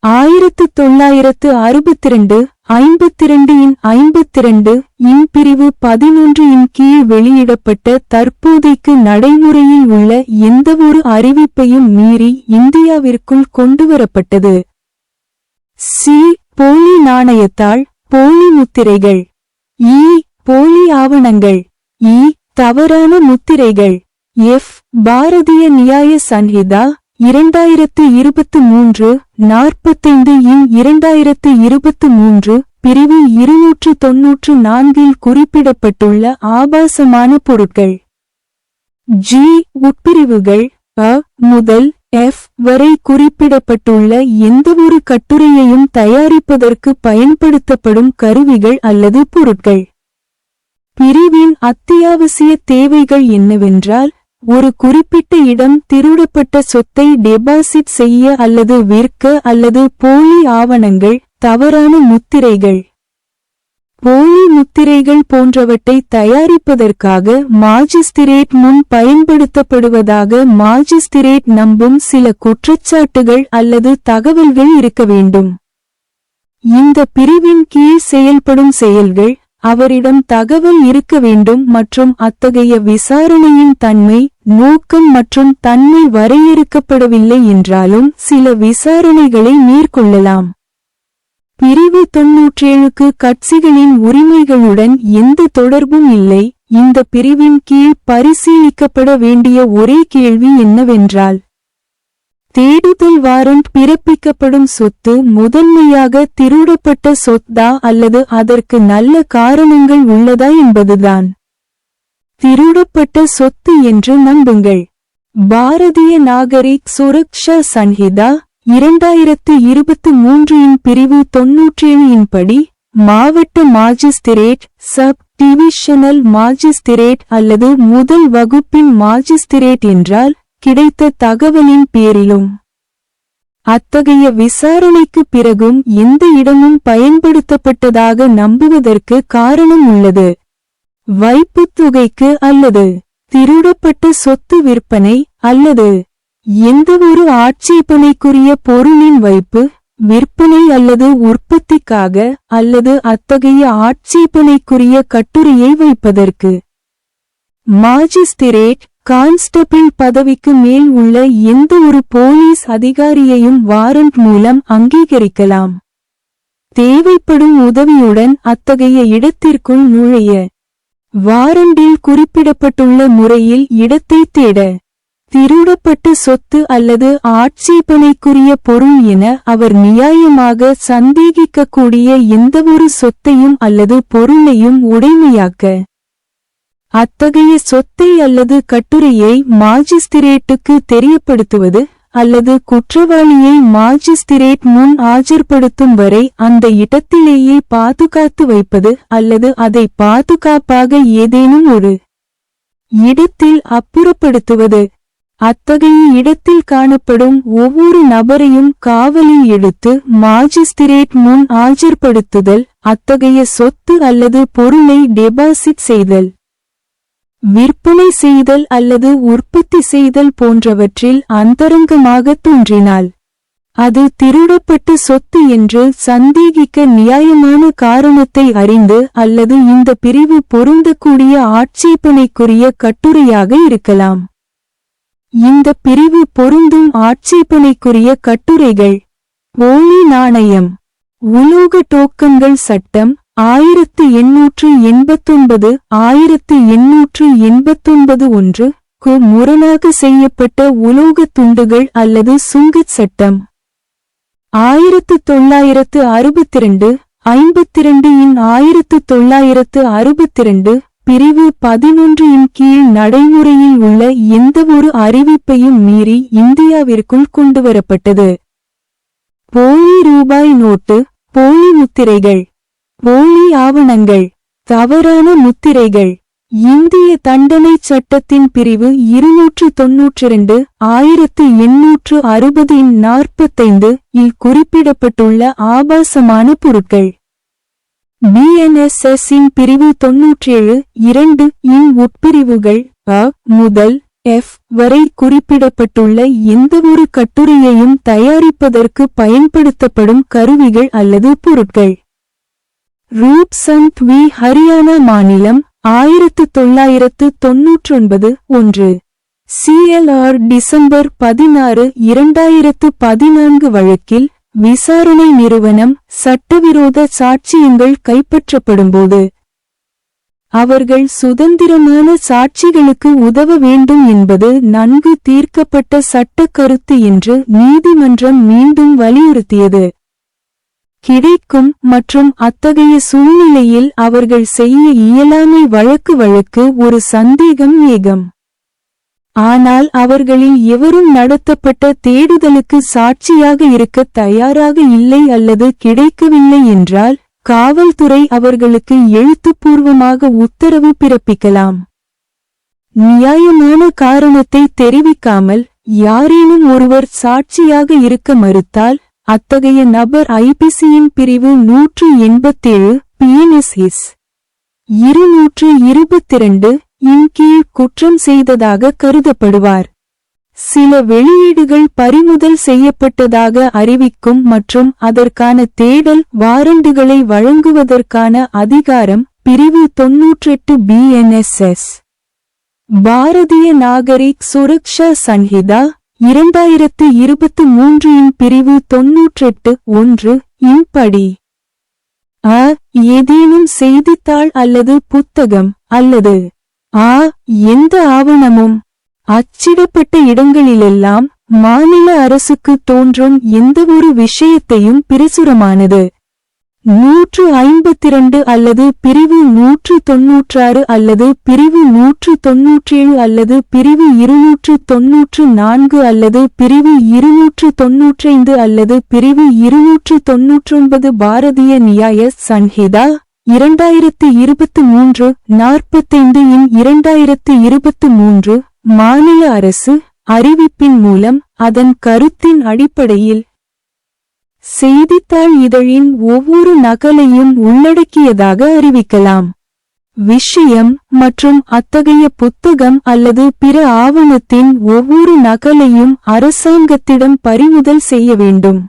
1962 52 இன் 52 இன் பிரிவு 11 இன் கீழ் வெளியிடப்பட்ட தற்போதைக்கு நடைமுறையில் உள்ள எந்தவொரு அறிவிப்பையும் மீறி இந்தியாவிற்குள் கொண்டுவரப்பட்டது. போலி நாணயத்தாள், போலி முத்திரைகள். போலி ஆவணங்கள். தவறான முத்திரைகள். பாரதிய நியாய சன்ஹிதா 2023-45 இன் 2023 பிரிவு 294 இல் குறிப்பிடப்பட்டுள்ள ஆபாசமான பொருட்கள். உட்பிரிவுகள் முதல் வரை குறிப்பிடப்பட்டுள்ள எந்தவொரு கட்டுரையையும் தயாரிப்பதற்கு பயன்படுத்தப்படும் கருவிகள் அல்லது பொருட்கள். பிரிவின் அத்தியாவசிய தேவைகள் என்னவென்றால், ஒரு குறிப்பிட்ட இடம் திருடப்பட்ட சொத்தை டெபாசிட் செய்ய அல்லது விற்க அல்லது போலி ஆவணங்கள், தவறான முத்திரைகள், போலி முத்திரைகள் போன்றவற்றை தயாரிப்பதற்காக மாஜிஸ்திரேட் முன் பயன்படுத்தப்படுவதாக மாஜிஸ்திரேட் நம்பும் சில குற்றச்சாட்டுகள் அல்லது தகவல்கள் இருக்க வேண்டும். இந்த பிரிவின் கீழ் செயல்படும் செயல்கள், அவரிடம் தகவல் இருக்க வேண்டும் மற்றும் அத்தகைய விசாரணையின் தன்மை, நோக்கம் மற்றும் தன்மை வரையறுக்கப்படவில்லை என்றாலும் சில விசாரணைகளை மேற்கொள்ளலாம். பிரிவு 97க்கு கட்சிகளின் உரிமைகளுடன் எந்த தொடர்பும் இல்லை. இந்த பிரிவின் கீழ் பரிசீலிக்கப்பட வேண்டிய ஒரே கேள்வி என்னவென்றால், தேடுதல் வாரண்ட் பிறப்பிக்கப்படும் சொத்து முதன்மையாக திருடப்பட்ட சொத்தா அல்லது அதற்கு நல்ல காரணங்கள் உள்ளதா என்பதுதான். திருடப்பட்ட சொத்து என்று நம்புங்கள். பாரதிய நாகரிக் சுரக்ஷா சன்ஹிதா 2023 இன் பிரிவு 97 இன் படி, மாவட்ட மாஜிஸ்திரேட், சப் டிவிஷனல் மாஜிஸ்திரேட் அல்லது முதல் வகுப்பின் மாஜிஸ்திரேட் என்றால், கிடைத்த தகவலின் பேரிலும் அத்தகைய விசாரணைக்கு பிறகும் எந்த இடமும் பயன்படுத்தப்பட்டதாக நம்புவதற்கு காரணம் உள்ளது. வைப்புத் தொகைக்கு அல்லது திருடப்பட்ட சொத்து விற்பனை அல்லது எந்தவொரு ஆட்சேபனைக்குரிய பொருளின் வைப்பு, விற்பனை அல்லது உற்பத்திக்காக அல்லது அத்தகைய ஆட்சேபனைக்குரிய கட்டுரையை வைப்பதற்கு. மாஜிஸ்திரேட், கான்ஸ்டபிள் பதவிக்கு மேல் உள்ள எந்த ஒரு போலீஸ் அதிகாரியையும் வாரண்ட் மூலம் அங்கீகரிக்கலாம். தேவைப்படும் உதவியுடன் அத்தகைய இடத்திற்குள் நுழைய, வாரண்டில் குறிப்பிடப்பட்டுள்ள முறையில் இடத்தை தேட, திருடப்பட்ட சொத்து அல்லது ஆட்சேபனைக்குரிய பொருள் என அவர் நியாயமாக சந்தேகிக்கக்கூடிய எந்தவொரு சொத்தையும் அல்லது பொருளையும் உடைமையாக்க, அத்தகைய சொத்தை அல்லது கட்டுரையை மாஜிஸ்திரேட்டுக்கு தெரியப்படுத்துவது அல்லது குற்றவாளியை மாஜிஸ்திரேட் முன் ஆஜர்படுத்தும் வரை அந்த இடத்திலேயே பாதுகாத்து வைப்பது அல்லது அதை பாதுகாப்பாக ஏதேனும் ஒரு இடத்தில் அப்புறப்படுத்துவது. அத்தகைய இடத்தில் காணப்படும் ஒவ்வொரு நபரையும் காவலில் எடுத்து மாஜிஸ்திரேட் முன் ஆஜர்படுத்துதல், அத்தகைய சொத்து அல்லது பொருளை டெபாசிட் செய்தல், விற்பனை செய்தல் அல்லது உற்பத்தி செய்தல் போன்றவற்றில் அந்தரங்கமாக தோன்றினால், அது திருடப்பட்ட சொத்து என்று சந்தேகிக்க நியாயமான காரணத்தை அறிந்து அல்லது இந்த பிரிவு பொருந்தக்கூடிய ஆட்சேபனைக்குரிய கட்டுரையாக இருக்கலாம். இந்த பிரிவு பொருந்தும் ஆட்சேபனைக்குரிய கட்டுரைகள். போலி நாணயம். உலோக டோக்கன்கள் சட்டம் 1889 1889 க்கு முரணாக செய்யப்பட்ட உலோகத் துண்டுகள் அல்லது சுங்கச் சட்டம் 1962 52 இன் 1962 பிரிவு 11 இன் கீழ் நடைமுறையில் உள்ள எந்தவொரு அறிவிப்பையும் மீறி இந்தியாவிற்குள் கொண்டுவரப்பட்டது. போலி ரூபாய் நோட்டு, போலி முத்திரைகள், போலி ஆவணங்கள், தவறான முத்திரைகள். இந்திய தண்டனைச் சட்டத்தின் பிரிவு 292 1860 இன் 45 இல் குறிப்பிடப்பட்டுள்ள ஆபாசமான பொருட்கள். BNSS இன் பிரிவு 97 2 இன் உட்பிரிவுகள் அ முதல் F வரை குறிப்பிடப்பட்டுள்ள எந்தவொரு கட்டுரையையும் தயாரிப்பதற்கு பயன்படுத்தப்படும் கருவிகள் அல்லது பொருட்கள். ரூப்சந்த் வி ஹரியானா மாநிலம் 1999 1. CLR டிசம்பர் 16 2014 வழக்கில் விசாரணை நிறுவனம் சட்டவிரோத சாட்சியங்கள் கைப்பற்றப்படும்போது அவர்கள் சுதந்திரமான சாட்சிகளுக்கு உதவ வேண்டும் என்பது நன்கு தீர்க்கப்பட்ட சட்ட கருத்து என்று நீதிமன்றம் மீண்டும் வலியுறுத்தியது. கிடைக்கும் மற்றும் அத்தகைய சூழ்நிலையில் அவர்கள் செய்ய இயலாமை வழக்கு ஒரு சந்தேகம் ஏகம். ஆனால் அவர்களில் எவரும் நடத்தப்பட்ட தேடுதலுக்கு சாட்சியாக இருக்க தயாராக இல்லை அல்லது கிடைக்கவில்லை என்றால் காவல்துறை அவர்களுக்கு எழுத்துப்பூர்வமாக உத்தரவு பிறப்பிக்கலாம். நியாயமான காரணத்தை தெரிவிக்காமல் யாரேனும் ஒருவர் சாட்சியாக இருக்க மறுத்தால் அத்தகைய நபர் IPCயின் பிரிவு 187 PNSS 222 இன் கீழ் குற்றம் செய்ததாக கருதப்படுவார். சில வெளியீடுகள் பறிமுதல் செய்யப்பட்டதாக அறிவிக்கும் மற்றும் அதற்கான தேடல் வாரண்டுகளை வழங்குவதற்கான அதிகாரம் பிரிவு 98 BNSS. பாரதிய நாகரிக் சுரக்ஷா சன்ஹிதா 2023 இன் பிரிவு 98 1 இன் படி ஏதேனும் செய்தித்தாள் அல்லது புத்தகம் அல்லது எந்த ஆவணமும் அச்சிடப்பட்ட இடங்களிலெல்லாம் மாநில அரசுக்கு தோன்றும் எந்தவொரு விஷயத்தையும் பிரசுரமானது 152 அல்லது பிரிவு 196 அல்லது பிரிவு 197 அல்லது பிரிவு 294 அல்லது பிரிவு 295 அல்லது பிரிவு 299 பாரதிய நியாய சன்ஹிதா 2023 45 இன் 2023 மாநில அரசு அறிவிப்பின் மூலம் அதன் கருத்தின் அடிப்படையில் செய்தித்தாள் இதழின் ஒவ்வொரு நகலையும் உள்ளடக்கியதாக அறிவிக்கலாம். விஷயம் மற்றும் அத்தகைய புத்தகம் அல்லது பிற ஆவணத்தின் ஒவ்வொரு நகலையும் அரசாங்கத்திடம் பறிமுதல் செய்ய வேண்டும்.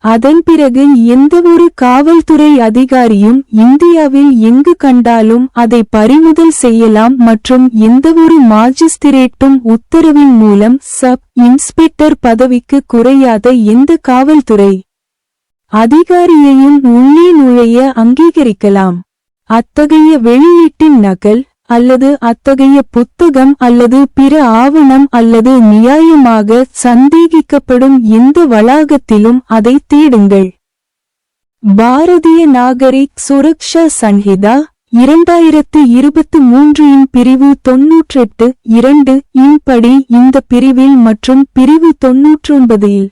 அதன் பிறகு எந்தவொரு காவல்துறை அதிகாரியும் இந்தியாவில் எங்கு கண்டாலும் அதை பறிமுதல் செய்யலாம் மற்றும் எந்தவொரு மாஜிஸ்திரேட்டும் உத்தரவின் மூலம் சப் இன்ஸ்பெக்டர் பதவிக்கு குறையாத எந்த காவல்துறை அதிகாரியையும் உள்ளே நுழைய அங்கீகரிக்கலாம். அத்தகைய வெளியீட்டின் நகல் அல்லது அத்தகைய புத்தகம் அல்லது பிற ஆவணம் அல்லது நியாயமாக சந்தேகிக்கப்படும் எந்த வளாகத்திலும் அதை தேடுங்கள். பாரதிய நாகரிக் சுரக்ஷா சன்ஹிதா 2023 இன் பிரிவு 98 2 இன் படி இந்த பிரிவில் மற்றும் பிரிவு 99 இல்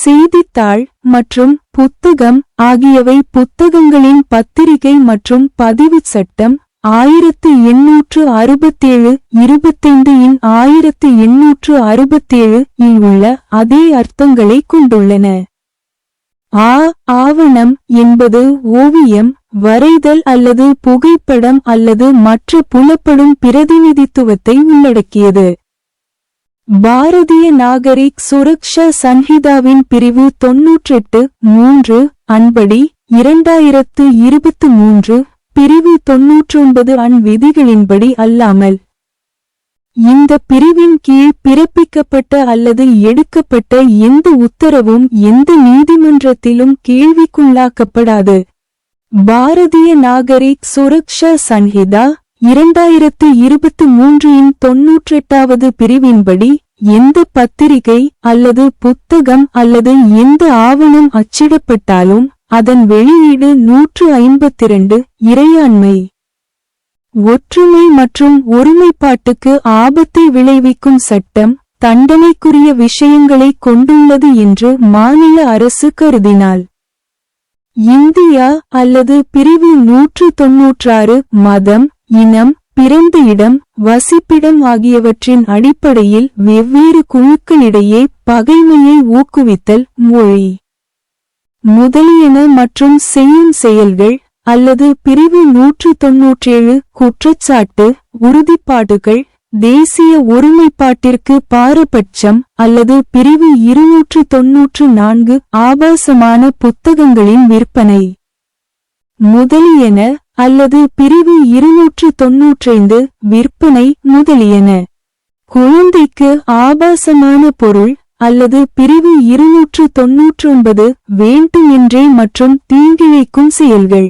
செய்தித்தாள் மற்றும் புத்தகம் ஆகியவை புத்தகங்களின் பத்திரிகை மற்றும் பதிவு சட்டம் 1867 25 இன் 1867 இல் உள்ள அதே அர்த்தங்களை கொண்டுள்ளன. ஆவணம் என்பது ஓவியம், வரைதல் அல்லது புகைப்படம் அல்லது மற்ற புலப்படும் பிரதிநிதித்துவத்தை உள்ளடக்கியது. பாரதிய நாகரிக் சுரக்ஷா சன்ஹிதாவின் பிரிவு 98 3 அன்படி 2023 பிரிவு 99 விதிகளின்படி அல்லாமல் இந்த பிரிவின் கீழ் பிறப்பிக்கப்பட்ட அல்லது எடுக்கப்பட்ட எந்த உத்தரவும் எந்த நீதிமன்றத்திலும் கேள்விக்குள்ளாக்கப்படாது. பாரதிய நாகரிக் சுரக்ஷா சன்ஹிதா 2023 இன் 98வது பிரிவின்படி எந்த பத்திரிகை அல்லது புத்தகம் அல்லது எந்த ஆவணம் அச்சிடப்பட்டாலும் அதன் வெளியீடு 152 இறையாண்மை, ஒற்றுமை மற்றும் ஒருமைப்பாட்டுக்கு ஆபத்தை விளைவிக்கும் சட்டம், தண்டனைக்குரிய விஷயங்களை கொண்டுள்ளது என்று மாநில அரசு கருதினால் இந்தியா அல்லது பிரிவு 196 மதம், இனம், பிறந்த இடம், வசிப்பிடம் ஆகியவற்றின் அடிப்படையில் வெவ்வேறு குழுக்களிடையே பகைமையை ஊக்குவித்தல், மொழி முதலியன மற்றும் செய்யும் செயல்கள் அல்லது பிரிவு 197 குற்றச்சாட்டு, உறுதிப்பாடுகள், தேசிய ஒருமைப்பாட்டிற்கு பாரபட்சம் அல்லது பிரிவு 294 ஆபாசமான புத்தகங்களின் விற்பனை முதலியன அல்லது பிரிவு 295 விற்பனை முதலியன. குழந்தைக்கு ஆபாசமான பொருள் அல்லது பிரிவு 299 வேண்டுமென்றே மற்றும் தீங்கிழைக்கும் செயல்கள்.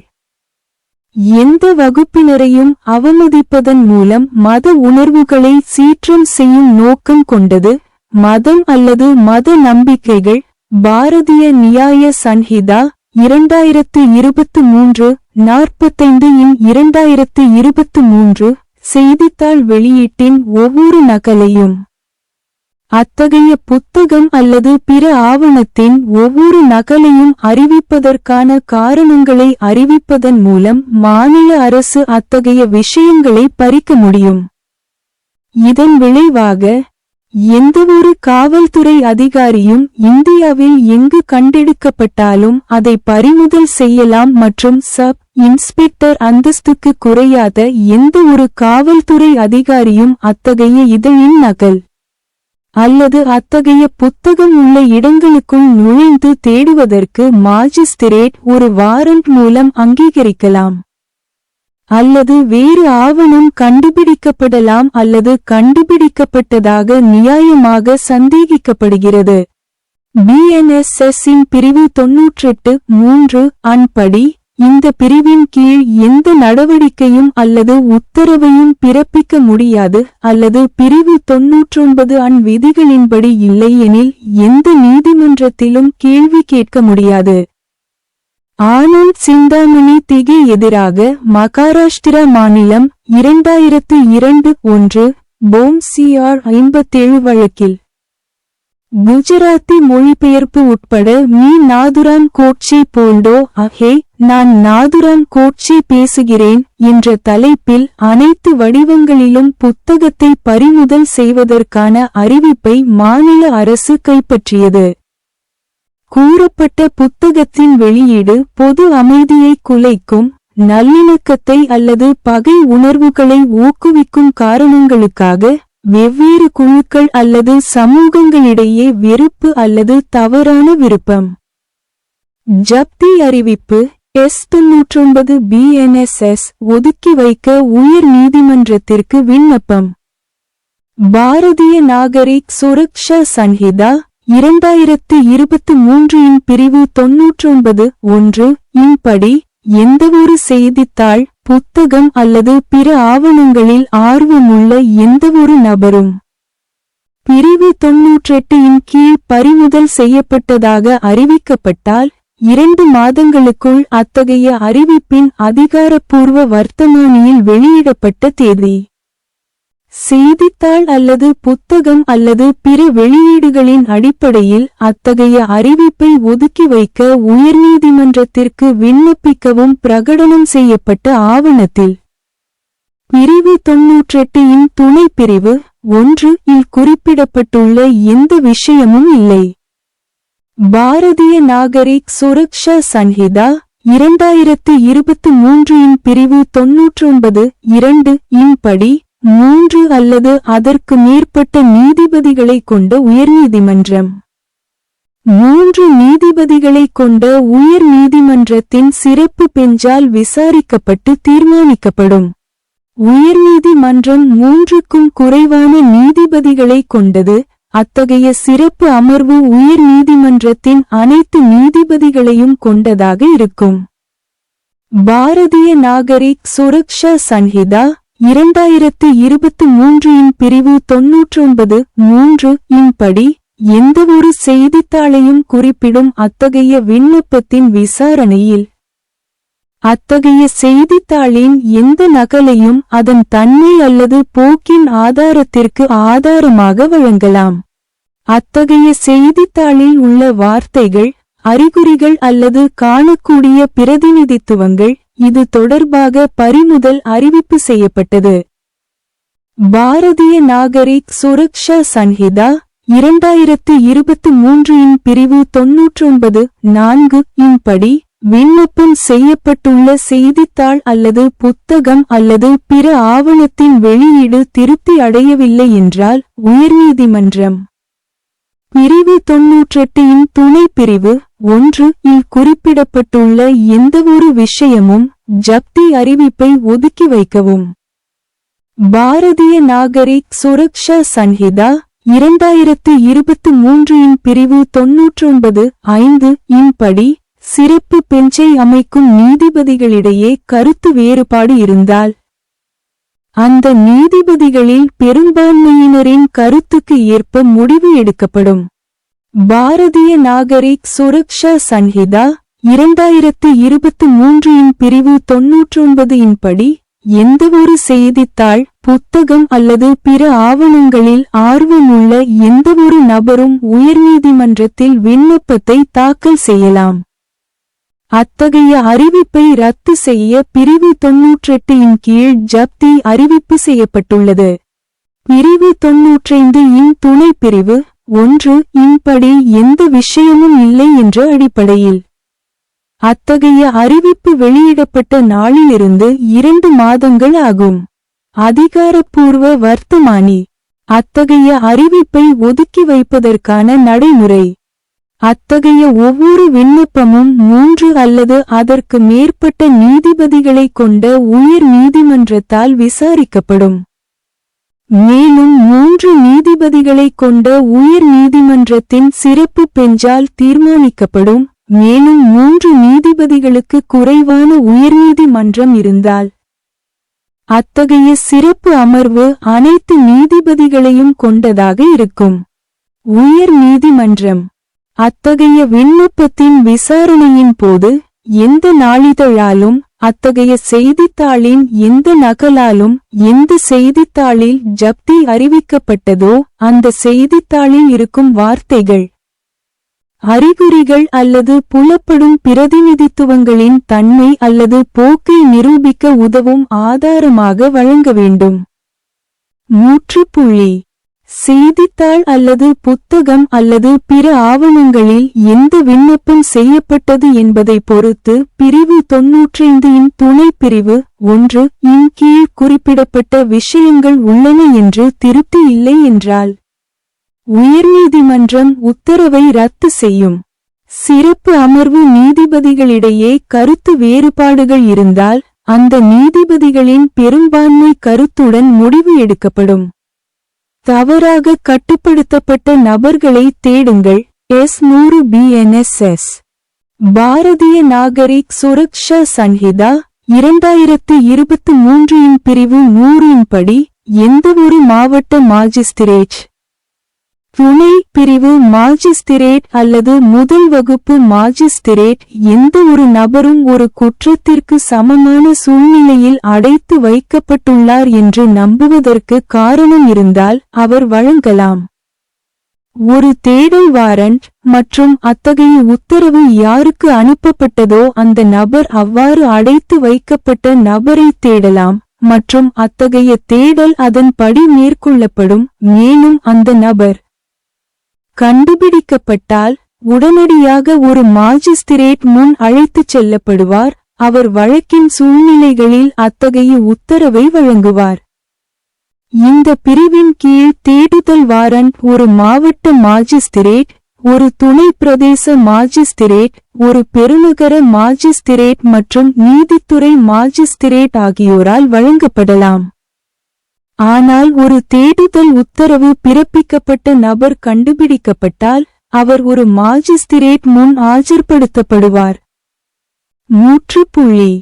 எந்த வகுப்பினரையும் அவமதிப்பதன் மூலம் மத உணர்வுகளை சீற்றம் செய்யும் நோக்கம் கொண்டது, மதம் அல்லது மத நம்பிக்கைகள். பாரதிய நியாய சன்ஹிதா 2023 45 இன் 2023 செய்தித்தாள் வெளியீட்டின் ஒவ்வொரு நகலையும் அத்தகைய புத்தகம் அல்லது பிற ஆவணத்தின் ஒவ்வொரு நகலையும் அறிவிப்பதற்கான காரணங்களை அறிவிப்பதன் மூலம் மாநில அரசு அத்தகைய விஷயங்களை பறிக்க முடியும். இதன் விளைவாக எந்தவொரு காவல்துறை அதிகாரியும் இந்தியாவில் எங்கு கண்டெடுக்கப்பட்டாலும் அதை பறிமுதல் செய்யலாம் மற்றும் சப் இன்ஸ்பெக்டர் அந்தஸ்துக்கு குறையாத எந்த ஒரு காவல்துறை அதிகாரியும் அத்தகைய இதழின் நகல் அல்லது அத்தகைய புத்தகம் உள்ள இடங்களுக்குள் நுழைந்து தேடுவதற்கு மாஜிஸ்திரேட் ஒரு வாரண்ட் மூலம் அங்கீகரிக்கலாம் அல்லது வேறு ஆவணம் கண்டுபிடிக்கப்படலாம் அல்லது கண்டுபிடிக்கப்பட்டதாக நியாயமாக சந்தேகிக்கப்படுகிறது. BNSS இன் பிரிவு 98(3) படி இந்த பிரிவின் கீழ் எந்த நடவடிக்கையும் அல்லது உத்தரவையும் பிறப்பிக்க முடியாது அல்லது பிரிவு 99 விதிகளின்படி இல்லையெனில் எந்த நீதிமன்றத்திலும் கேள்வி கேட்க முடியாது. ஆனந்த் சிந்தாமணி திகே எதிராக மகாராஷ்டிரா மாநிலம் 2002-1 போம் CR 57 வழக்கில் குஜராத்தி மொழிபெயர்ப்பு உட்பட மீ நாதுராம் கோட்சே போல்டோ அஹே நான் நாதுராம் கோட்சே பேசுகிறேன் என்ற தலைப்பில் அனைத்து வடிவங்களிலும் புத்தகத்தை பறிமுதல் செய்வதற்கான அறிவிப்பை மாநில அரசு கைப்பற்றியது. கூறப்பட்ட புத்தகத்தின் வெளியீடு பொது அமைதியை குலைக்கும், நல்லிணக்கத்தை அல்லது பகை உணர்வுகளை ஊக்குவிக்கும் காரணங்களுக்காக வெவ்வேறு குழுக்கள் அல்லது சமூகங்களிடையே வெறுப்பு அல்லது தவறான விருப்பம். ஜப்தி அறிவிப்பு S99 BNSS ஒதுக்கி வைக்க உயர் நீதிமன்றத்திற்கு விண்ணப்பம். பாரதிய நாகரிக் சுரக்ஷா சன்ஹிதா 2023 இன் பிரிவு 99(1) படி எந்தவொரு செய்தித்தாள், புத்தகம் அல்லது பிற ஆவணங்களில் ஆர்வமுள்ள எந்தவொரு நபரும் பிரிவு 98 இன் கீழ் பறிமுதல் செய்யப்பட்டதாக அறிவிக்கப்பட்டால் 2 மாதங்களுக்குள் அத்தகைய அறிவிப்பின் அதிகாரப்பூர்வ வர்த்தமானியில் வெளியிடப்பட்ட தேதி. செய்தித்தாள் அல்லது புத்தகம் அல்லது பிற வெளியீடுகளின் அடிப்படையில் அத்தகைய அறிவிப்பை ஒதுக்கி வைக்க உயர்நீதிமன்றத்திற்கு விண்ணப்பிக்கவும் பிரகடனம் செய்யப்பட்ட ஆவணத்தில் பிரிவு 98 இன் துணைப்பிரிவு 1 இல் குறிப்பிடப்பட்டுள்ள எந்த விஷயமும் இல்லை. பாரதிய நாகரிக் சுரக்ஷா சன்ஹிதா 2023 இன் பிரிவு 99(2) படி 3 அல்லது அதற்கு மேற்பட்ட நீதிபதிகளை கொண்ட உயர்நீதிமன்றம் 3 நீதிபதிகளை கொண்ட உயர் நீதிமன்றத்தின் சிறப்பு பெஞ்சால் விசாரிக்கப்பட்டு தீர்மானிக்கப்படும். உயர்நீதிமன்றம் 3க்கும் குறைவான நீதிபதிகளை கொண்டது. அத்தகைய சிறப்பு அமர்வு உயர் நீதிமன்றத்தின் அனைத்து நீதிபதிகளையும் கொண்டதாக இருக்கும். பாரதிய நாகரிக் சுரக்ஷா சன்ஹிதா 2023 இன் பிரிவு 99(3) இன் படி எந்தவொரு செய்தித்தாளையும் குறிப்பிடும் அத்தகைய விண்ணப்பத்தின் விசாரணையில் அத்தகைய செய்தித்தாளின் எந்த நகலையும் அதன் தன்மை அல்லது போக்கின் ஆதாரத்திற்கு ஆதாரமாக வழங்கலாம். அத்தகைய செய்தித்தாளில் உள்ள வார்த்தைகள், அறிகுறிகள் அல்லது காணக்கூடிய பிரதிநிதித்துவங்கள் இது தொடர்பாக பறிமுதல் அறிவிப்பு செய்யப்பட்டது. பாரதிய நாகரிக் சுரக்ஷா சன்ஹிதா 2023 இன் பிரிவு 99(4) இன் படி விண்ணப்பம் செய்யப்பட்டுள்ள செய்தித்தாள் அல்லது புத்தகம் அல்லது பிற ஆவணத்தின் வெளியீடு திருப்தி அடையவில்லை என்றால் உயர்நீதிமன்றம் பிரிவு 98 இன் துணை பிரிவு 1 இல் குறிப்பிடப்பட்டுள்ள எந்தவொரு விஷயமும் ஜப்தி அறிவிப்பை ஒதுக்கி வைக்கவும். பாரதிய நாகரிக் சுரக்ஷா சன்ஹிதா 2023 இன் பிரிவு 99(5) இன் படி சிறப்பு பெஞ்சை அமைக்கும் நீதிபதிகளிடையே கருத்து வேறுபாடு இருந்தால் அந்த நீதிபதிகளில் பெரும்பான்மையினரின் கருத்துக்கு ஏற்ப முடிவு எடுக்கப்படும். பாரதிய நாகரிக் சுரக்ஷா சன்ஹிதா 2023 இன் பிரிவு 99 இன் படி எந்தவொரு செய்தித்தாள், புத்தகம் அல்லது பிற ஆவணங்களில் ஆர்வமுள்ள எந்தவொரு நபரும் உயர்நீதிமன்றத்தில் விண்ணப்பத்தை தாக்கல் செய்யலாம். அத்தகைய அறிவிப்பை ரத்து செய்ய பிரிவு 98 இன் கீழ் ஜப்தி அறிவிப்பு செய்யப்பட்டுள்ளது. பிரிவு 95 இன் துணை பிரிவு 1 இன் படி எந்த விஷயமும் இல்லை என்ற அடிப்படையில் அத்தகைய அறிவிப்பு வெளியிடப்பட்ட நாளிலிருந்து 2 மாதங்கள் ஆகும். அதிகாரப்பூர்வ வர்த்தமானி அத்தகைய அறிவிப்பை ஒதுக்கி வைப்பதற்கான நடைமுறை. அத்தகைய ஒவ்வொரு விண்ணப்பமும் 3 அல்லது அதற்கு மேற்பட்ட நீதிபதிகளை கொண்ட உயர் நீதிமன்றத்தால் விசாரிக்கப்படும். மேலும் 3 நீதிபதிகளை கொண்ட உயர் நீதிமன்றத்தின் சிறப்பு பெஞ்சால் தீர்மானிக்கப்படும். மேலும் 3 நீதிபதிகளுக்கு குறைவான உயர்நீதிமன்றம் இருந்தால் அத்தகைய சிறப்பு அமர்வு அனைத்து நீதிபதிகளையும் கொண்டதாக இருக்கும். உயர் நீதிமன்றம் அத்தகைய விண்ணப்பத்தின் விசாரணையின் போது எந்த நாளிதழாலும் அத்தகைய செய்தித்தாளின் எந்த நகலாலும் எந்த செய்தித்தாளில் ஜப்தி அறிவிக்கப்பட்டதோ அந்த செய்தித்தாளில் இருக்கும் வார்த்தைகள், அறிகுறிகள் அல்லது புலப்படும் பிரதிநிதித்துவங்களின் தன்மை அல்லது போக்கை நிரூபிக்க உதவும் ஆதாரமாக வழங்க வேண்டும். முற்றுப்புள்ளி. செய்தித்தாள் அல்லது புத்தகம் அல்லது பிற ஆவணங்களில் எந்த விண்ணப்பம் செய்யப்பட்டது என்பதை பொறுத்து பிரிவு 95 இன் துணை பிரிவு 1 இன் கீழ் குறிப்பிடப்பட்ட விஷயங்கள் உள்ளன என்று திருப்தி இல்லை என்றால் உயர்நீதிமன்றம் உத்தரவை ரத்து செய்யும். சிறப்பு அமர்வு நீதிபதிகளிடையே கருத்து வேறுபாடுகள் இருந்தால் அந்த நீதிபதிகளின் பெரும்பான்மை கருத்துடன் முடிவு எடுக்கப்படும். தவறாக கட்டுப்படுத்தப்பட்ட நபர்களை தேடுங்கள். S100 BNSS. பாரதிய நாகரிக் சுரக்ஷா சன்ஹிதா 2023 இன் பிரிவு 100 இன் படி எந்தவொரு மாவட்ட மாஜிஸ்திரேட், துணை பிரிவு மாஜிஸ்திரேட் அல்லது முதல் வகுப்பு மாஜிஸ்திரேட் எந்த ஒரு நபரும் ஒரு குற்றத்திற்கு சமமான சூழ்நிலையில் அடைத்து வைக்கப்பட்டுள்ளார் என்று நம்புவதற்கு காரணம் இருந்தால் அவர் வழங்கலாம். ஒரு தேடல் வாரண்ட் மற்றும் அத்தகைய உத்தரவு யாருக்கு அனுப்பப்பட்டதோ அந்த நபர் அவ்வாறு அடைத்து வைக்கப்பட்ட நபரை தேடலாம் மற்றும் அத்தகைய தேடல் அதன்படி மேற்கொள்ளப்படும். மேலும் அந்த நபர் கண்டுபிடிக்கப்பட்டால் உடனடியாக ஒரு மாஜிஸ்திரேட் முன் அழைத்துச் செல்லப்படுவார். அவர் வழக்கின் சூழ்நிலைகளில் அத்தகைய உத்தரவை வழங்குவார். இந்த பிரிவின் கீழ் தேடுதல் வாரண்ட் ஒரு மாவட்ட மாஜிஸ்திரேட், ஒரு துணை பிரதேச மாஜிஸ்திரேட், ஒரு பெருநகர மாஜிஸ்திரேட் மற்றும் நீதித்துறை மாஜிஸ்திரேட் ஆகியோரால் வழங்கப்படலாம். ஆனால் ஒரு தேடுதல் உத்தரவு பிறப்பிக்கப்பட்ட நபர் கண்டுபிடிக்கப்பட்டால் அவர் ஒரு மாஜிஸ்திரேட் முன் ஆஜர்படுத்தப்படுவார். முற்றுப்புள்ளி.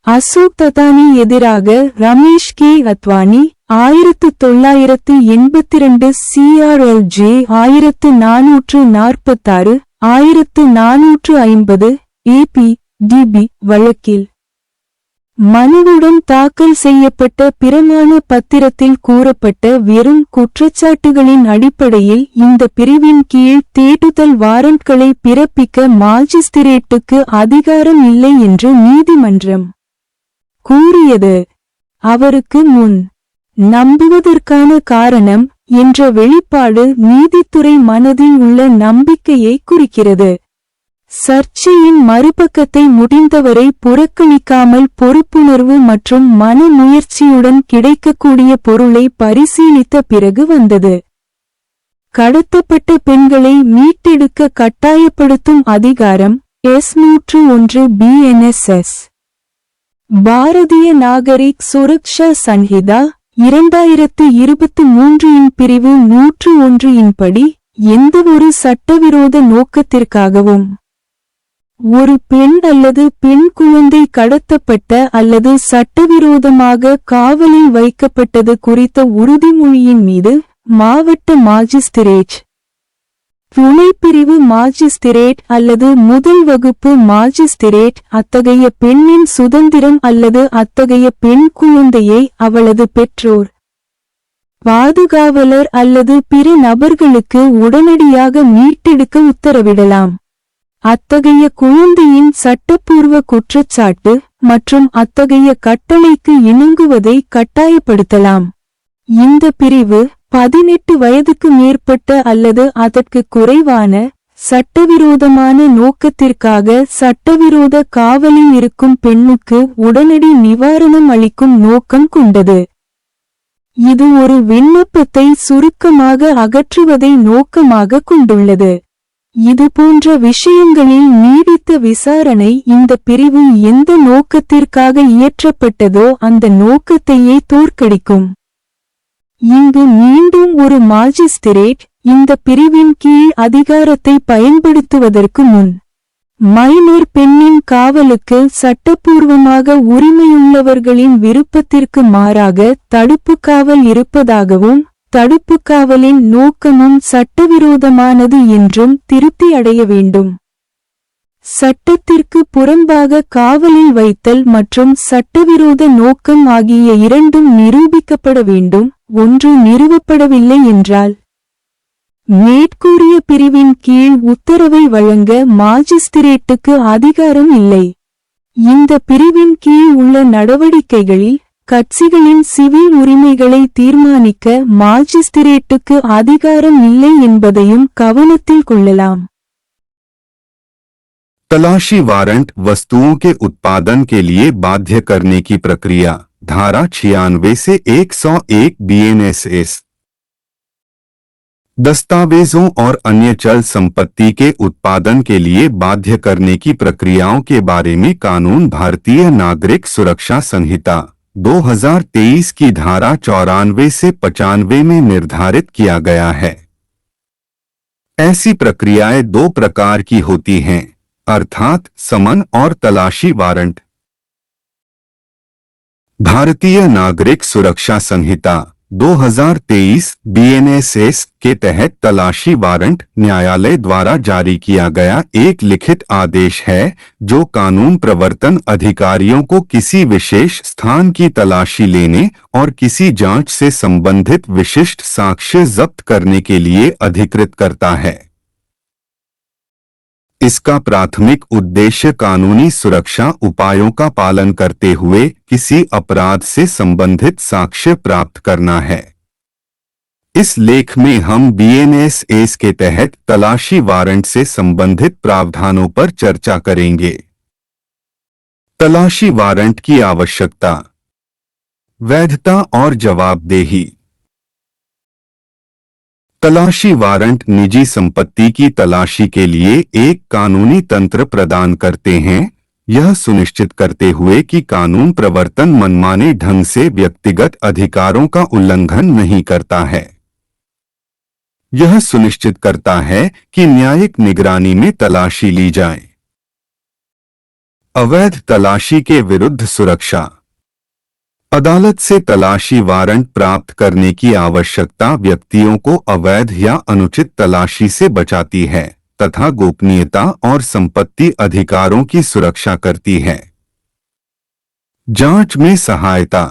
அசோக் ததானி எதிராக Ramesh K Advani 1982 CRLJ 1446 1450 AP-DB வழக்கில் மனுவுடன் தாக்கல் செய்யப்பட்ட பிரமாண பத்திரத்தில் கூறப்பட்ட வெறும் குற்றச்சாட்டுகளின் அடிப்படையில் இந்த பிரிவின் கீழ் தேடுதல் வாரண்ட்களை பிறப்பிக்க மாஜிஸ்திரேட்டுக்கு அதிகாரம் இல்லை என்று நீதிமன்றம் கூறியது. அவருக்கு முன் நம்புவதற்கான காரணம் என்ற வெளிப்பாடு நீதித்துறை மனதில் உள்ள நம்பிக்கையை குறிக்கிறது. சர்ச்சையின் மறுபக்கத்தை முடிந்தவரை புறக்கணிக்காமல் பொறுப்புணர்வு மற்றும் மன முயற்சியுடன் கிடைக்கக்கூடிய பொருளை பரிசீலித்த பிறகு வந்தது. கடத்தப்பட்ட பெண்களை மீட்டெடுக்க கட்டாயப்படுத்தும் அதிகாரம் S101 BNSS. பாரதிய நாகரிக் சுரக்ஷா சன்ஹிதா 2023 இன் பிரிவு 101 இன் படி எந்தவொரு சட்டவிரோத நோக்கத்திற்காகவும் ஒரு பெண் அல்லது பெண் குழந்தை கடத்தப்பட்ட அல்லது சட்டவிரோதமாக காவலில் வைக்கப்பட்டது குறித்த உறுதிமொழியின் மீது மாவட்ட மாஜிஸ்திரேட், துணைப்பிரிவு மாஜிஸ்திரேட் அல்லது முதல் வகுப்பு மாஜிஸ்திரேட் அத்தகைய பெண்ணின் சுதந்திரம் அல்லது அத்தகைய பெண் குழந்தையை அவளது பெற்றோர், பாதுகாவலர் அல்லது பிற நபர்களுக்கு உடனடியாக மீட்டெடுக்க உத்தரவிடலாம். அத்தகைய குழந்தையின் சட்டப்பூர்வ குற்றச்சாட்டு மற்றும் அத்தகைய கட்டளைக்கு இணங்குவதை கட்டாயப்படுத்தலாம். இந்த பிரிவு 18 வயதுக்கு மேற்பட்ட அல்லது அதற்கு குறைவான சட்டவிரோதமான நோக்கத்திற்காக சட்டவிரோத காவலில் இருக்கும் பெண்ணுக்கு உடனடி நிவாரணம் அளிக்கும் நோக்கம் கொண்டது. இது ஒரு விண்ணப்பத்தை சுருக்கமாக அகற்றுவதை நோக்கமாக கொண்டுள்ளது. இதுபோன்ற விஷயங்களில் நீடித்த விசாரணை இந்த பிரிவு எந்த நோக்கத்திற்காக இயற்றப்பட்டதோ அந்த நோக்கத்தையே தோற்கடிக்கும். இங்கு மீண்டும் ஒரு மாஜிஸ்திரேட் இந்த பிரிவின் கீழ் அதிகாரத்தை பயன்படுத்துவதற்கு முன் மைனர் பெண்ணின் காவலுக்கு சட்டப்பூர்வமாக உரிமையுள்ளவர்களின் விருப்பத்திற்கு மாறாக தடுப்பு காவல் இருப்பதாகவும் தடுப்பு காவலின் நோக்கமும் சட்டவிரோதமானது என்றும் திருப்தி அடைய வேண்டும். சட்டத்திற்கு புறம்பாக காவலில் வைத்தல் மற்றும் சட்டவிரோத நோக்கம் ஆகிய இரண்டும் நிரூபிக்கப்பட வேண்டும். ஒன்று நிறுவப்படவில்லை என்றால் மேற்கூறிய பிரிவின் கீழ் உத்தரவை வழங்க மாஜிஸ்திரேட்டுக்கு அதிகாரம் இல்லை. இந்த பிரிவின் கீழ் உள்ள நடவடிக்கைகளில் கட்சிகளின் சிவில் உரிமைகளை தீர்மானிக்க மாஜிஸ்திரேட்டுக்கு அதிகாரம் இல்லை என்பதையும் கவனத்தில் கொள்ளலாம். तलाशी वारंट वस्तुओं के उत्पादन के लिए बाध्य करने की प्रक्रिया धारा 96 से 101 BNSS। दस्तावेजों और अन्य चल संपत्ति के उत्पादन के लिए बाध्य करने की प्रक्रियाओं के बारे में कानून भारतीय नागरिक सुरक्षा संहिता 2023 की धारा 94 से 95 में निर्धारित किया गया है। ऐसी प्रक्रियाएं दो प्रकार की होती हैं, अर्थात समन और तलाशी वारंट। भारतीय नागरिक सुरक्षा संहिता 2023 BNSS के तहत तलाशी वारंट न्यायालय द्वारा जारी किया गया एक लिखित आदेश है जो कानून प्रवर्तन अधिकारियों को किसी विशेष स्थान की तलाशी लेने और किसी जांच से संबंधित विशिष्ट साक्ष्य जब्त करने के लिए अधिकृत करता है। इसका प्राथमिक उद्देश्य कानूनी सुरक्षा उपायों का पालन करते हुए किसी अपराध से संबंधित साक्ष्य प्राप्त करना है। इस लेख में हम BNSS के तहत तलाशी वारंट से संबंधित प्रावधानों पर चर्चा करेंगे। तलाशी वारंट की आवश्यकता, वैधता और जवाबदेही। तलाशी वारंट निजी संपत्ति की तलाशी के लिए एक कानूनी तंत्र प्रदान करते हैं, यह सुनिश्चित करते हुए कि कानून प्रवर्तन मनमाने ढंग से व्यक्तिगत अधिकारों का उल्लंघन नहीं करता है। यह सुनिश्चित करता है कि न्यायिक निगरानी में तलाशी ली जाए। अवैध तलाशी के विरुद्ध सुरक्षा। अदालत से तलाशी वारंट प्राप्त करने की आवश्यकता व्यक्तियों को अवैध या अनुचित तलाशी से बचाती है तथा गोपनीयता और संपत्ति अधिकारों की सुरक्षा करती है। जांच में सहायता।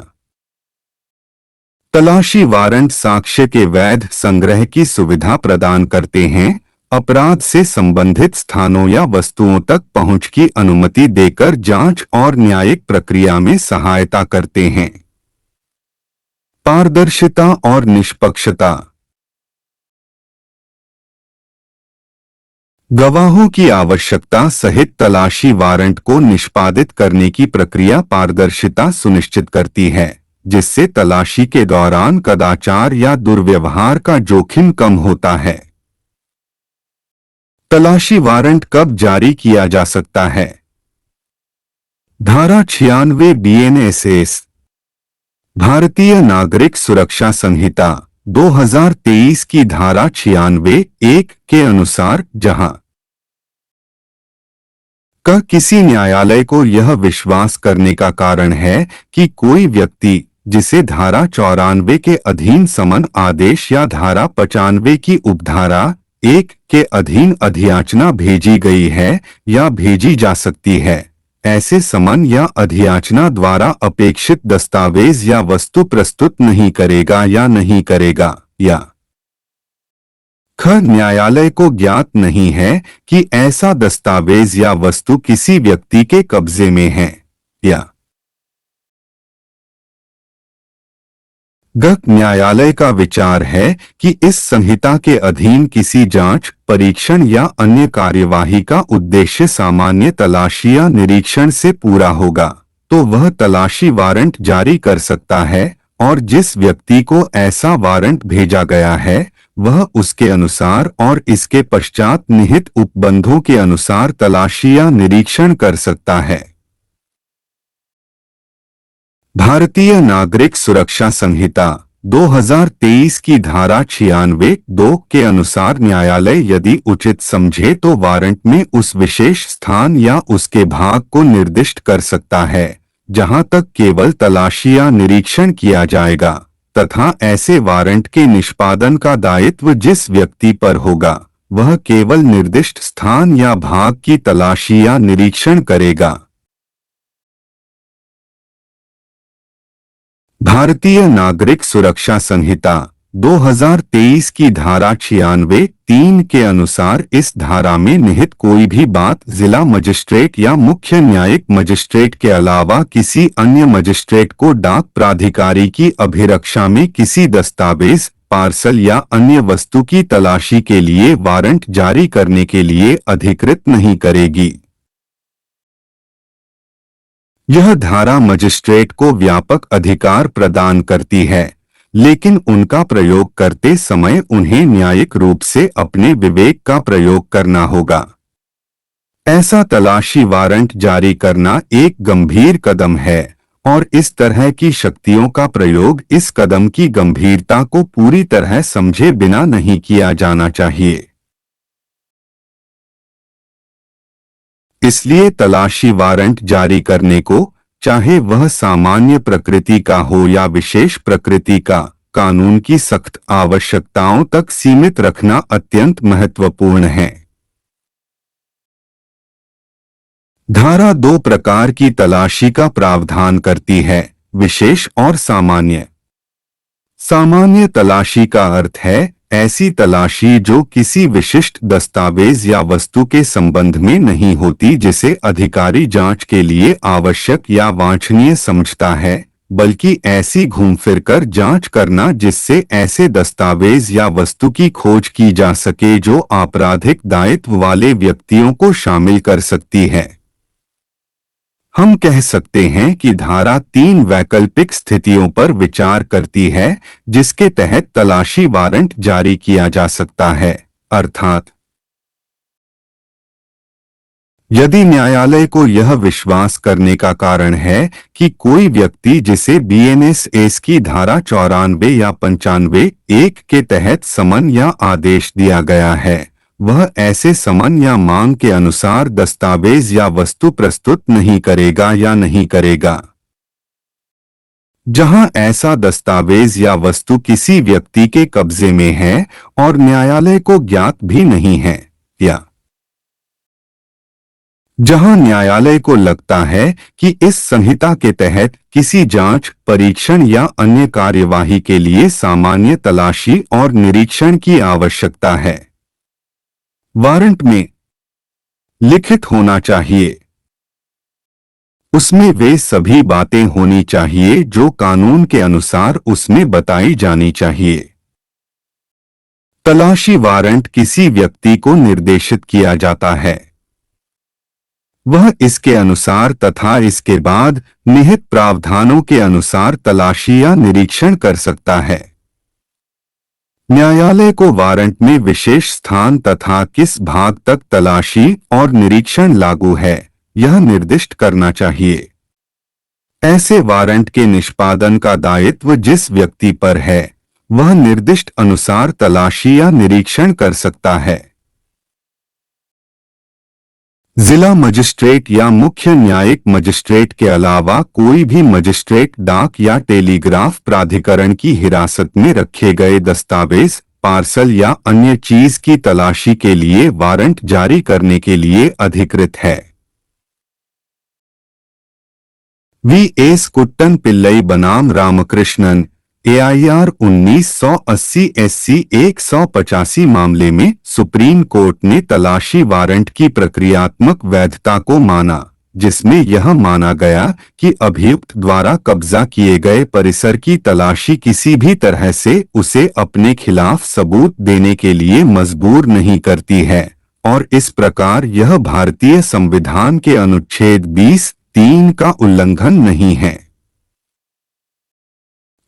तलाशी वारंट साक्ष्य के वैध संग्रह की सुविधा प्रदान करते हैं, अपराध से संबंधित स्थानों या वस्तुओं तक पहुंच की अनुमति देकर जांच और न्यायिक प्रक्रिया में सहायता करते हैं। पारदर्शिता और निष्पक्षता। गवाहों की आवश्यकता सहित तलाशी वारंट को निष्पादित करने की प्रक्रिया पारदर्शिता सुनिश्चित करती है, जिससे तलाशी के दौरान कदाचार या दुर्व्यवहार का जोखिम कम होता है। तलाशी वारंट कब जारी किया जा सकता है? धारा 96 BNSS भारतीय नागरिक सुरक्षा संहिता 2023 की धारा 96(1) के अनुसार, जहां का किसी न्यायालय को यह विश्वास करने का कारण है कि कोई व्यक्ति जिसे धारा 94 के अधीन समन आदेश या धारा 95 की उपधारा 1 के अधीन अधियाचना भेजी गई है या भेजी जा सकती है, ऐसे समन या अधियाचना द्वारा अपेक्षित दस्तावेज या वस्तु प्रस्तुत नहीं करेगा या नहीं करेगा, या ख न्यायालय को ज्ञात नहीं है कि ऐसा दस्तावेज या वस्तु किसी व्यक्ति के कब्जे में है, या ग न्यायालय का विचार है कि इस संहिता के अधीन किसी जांच, परीक्षण या अन्य कार्यवाही का उद्देश्य सामान्य तलाशी या निरीक्षण से पूरा होगा, तो वह तलाशी वारंट जारी कर सकता है और जिस व्यक्ति को ऐसा वारंट भेजा गया है वह उसके अनुसार और इसके पश्चात निहित उपबंधों के अनुसार तलाशी या निरीक्षण कर सकता है। भारतीय नागरिक सुरक्षा संहिता 2023 की धारा 96(2) के अनुसार न्यायालय यदि उचित समझे तो वारंट में उस विशेष स्थान या उसके भाग को निर्दिष्ट कर सकता है जहां तक केवल तलाशी या निरीक्षण किया जाएगा, तथा ऐसे वारंट के निष्पादन का दायित्व जिस व्यक्ति पर होगा वह केवल निर्दिष्ट स्थान या भाग की तलाशी या निरीक्षण करेगा। भारतीय नागरिक सुरक्षा संहिता 2023 की धारा 96(3) के अनुसार इस धारा में निहित कोई भी बात जिला मजिस्ट्रेट या मुख्य न्यायिक मजिस्ट्रेट के अलावा किसी अन्य मजिस्ट्रेट को डाक प्राधिकारी की अभिरक्षा में किसी दस्तावेज, पार्सल या अन्य वस्तु की तलाशी के लिए वारंट जारी करने के लिए अधिकृत नहीं करेगी। यह धारा मजिस्ट्रेट को व्यापक अधिकार प्रदान करती है, लेकिन उनका प्रयोग करते समय उन्हें न्यायिक रूप से अपने विवेक का प्रयोग करना होगा। ऐसा तलाशी वारंट जारी करना एक गंभीर कदम है और इस तरह की शक्तियों का प्रयोग इस कदम की गंभीरता को पूरी तरह समझे बिना नहीं किया जाना चाहिए। इसलिए तलाशी वारंट जारी करने को, चाहे वह सामान्य प्रकृति का हो या विशेष प्रकृति का, कानून की सख्त आवश्यकताओं तक सीमित रखना अत्यंत महत्वपूर्ण है। धारा 2 प्रकार की तलाशी का प्रावधान करती है, विशेष और सामान्य। सामान्य तलाशी का अर्थ है ऐसी तलाशी जो किसी विशिष्ट दस्तावेज या वस्तु के संबंध में नहीं होती जिसे अधिकारी जांच के लिए आवश्यक या वांछनीय समझता है, बल्कि ऐसी घूम फिर कर जांच करना जिससे ऐसे दस्तावेज या वस्तु की खोज की जा सके जो आपराधिक दायित्व वाले व्यक्तियों को शामिल कर सकती है। हम कह सकते हैं कि धारा 3 वैकल्पिक स्थितियों पर विचार करती है जिसके तहत तलाशी वारंट जारी किया जा सकता है, अर्थात यदि न्यायालय को यह विश्वास करने का कारण है कि कोई व्यक्ति जिसे बीएनएस की धारा 94 या 95(1) के तहत समन या आदेश दिया गया है, वह ऐसे समन या मांग के अनुसार दस्तावेज या वस्तु प्रस्तुत नहीं करेगा या नहीं करेगा। जहां ऐसा दस्तावेज या वस्तु किसी व्यक्ति के कब्जे में है और न्यायालय को ज्ञात भी नहीं है, या जहां न्यायालय को लगता है कि इस संहिता के तहत किसी जांच, परीक्षण या अन्य कार्यवाही के लिए सामान्य तलाशी और निरीक्षण की आवश्यकता है। वारंट में लिखित होना चाहिए। उसमें वे सभी बातें होनी चाहिए जो कानून के अनुसार उसमें बताई जानी चाहिए। तलाशी वारंट किसी व्यक्ति को निर्देशित किया जाता है। वह इसके अनुसार तथा इसके बाद निहित प्रावधानों के अनुसार तलाशी या निरीक्षण कर सकता है। न्यायालय को वारंट में विशेष स्थान तथा किस भाग तक तलाशी और निरीक्षण लागू है, यह निर्दिष्ट करना चाहिए। ऐसे वारंट के निष्पादन का दायित्व जिस व्यक्ति पर है, वह निर्दिष्ट अनुसार तलाशी या निरीक्षण कर सकता है। जिला मजिस्ट्रेट या मुख्य न्यायिक मजिस्ट्रेट के अलावा कोई भी मजिस्ट्रेट डाक या टेलीग्राफ प्राधिकरण की हिरासत में रखे गए दस्तावेज, पार्सल या अन्य चीज की तलाशी के लिए वारंट जारी करने के लिए अधिकृत है। वी.एस. कुट्टन पिल्लई बनाम रामकृष्णन AIR 1980 SC 185 मामले में सुप्रीम कोर्ट ने तलाशी वारंट की प्रक्रियात्मक वैधता को माना, जिसमें यह माना गया कि अभियुक्त द्वारा कब्जा किए गए परिसर की तलाशी किसी भी तरह से उसे अपने खिलाफ सबूत देने के लिए मजबूर नहीं करती है और इस प्रकार यह भारतीय संविधान के अनुच्छेद 20(3) का उल्लंघन नहीं है।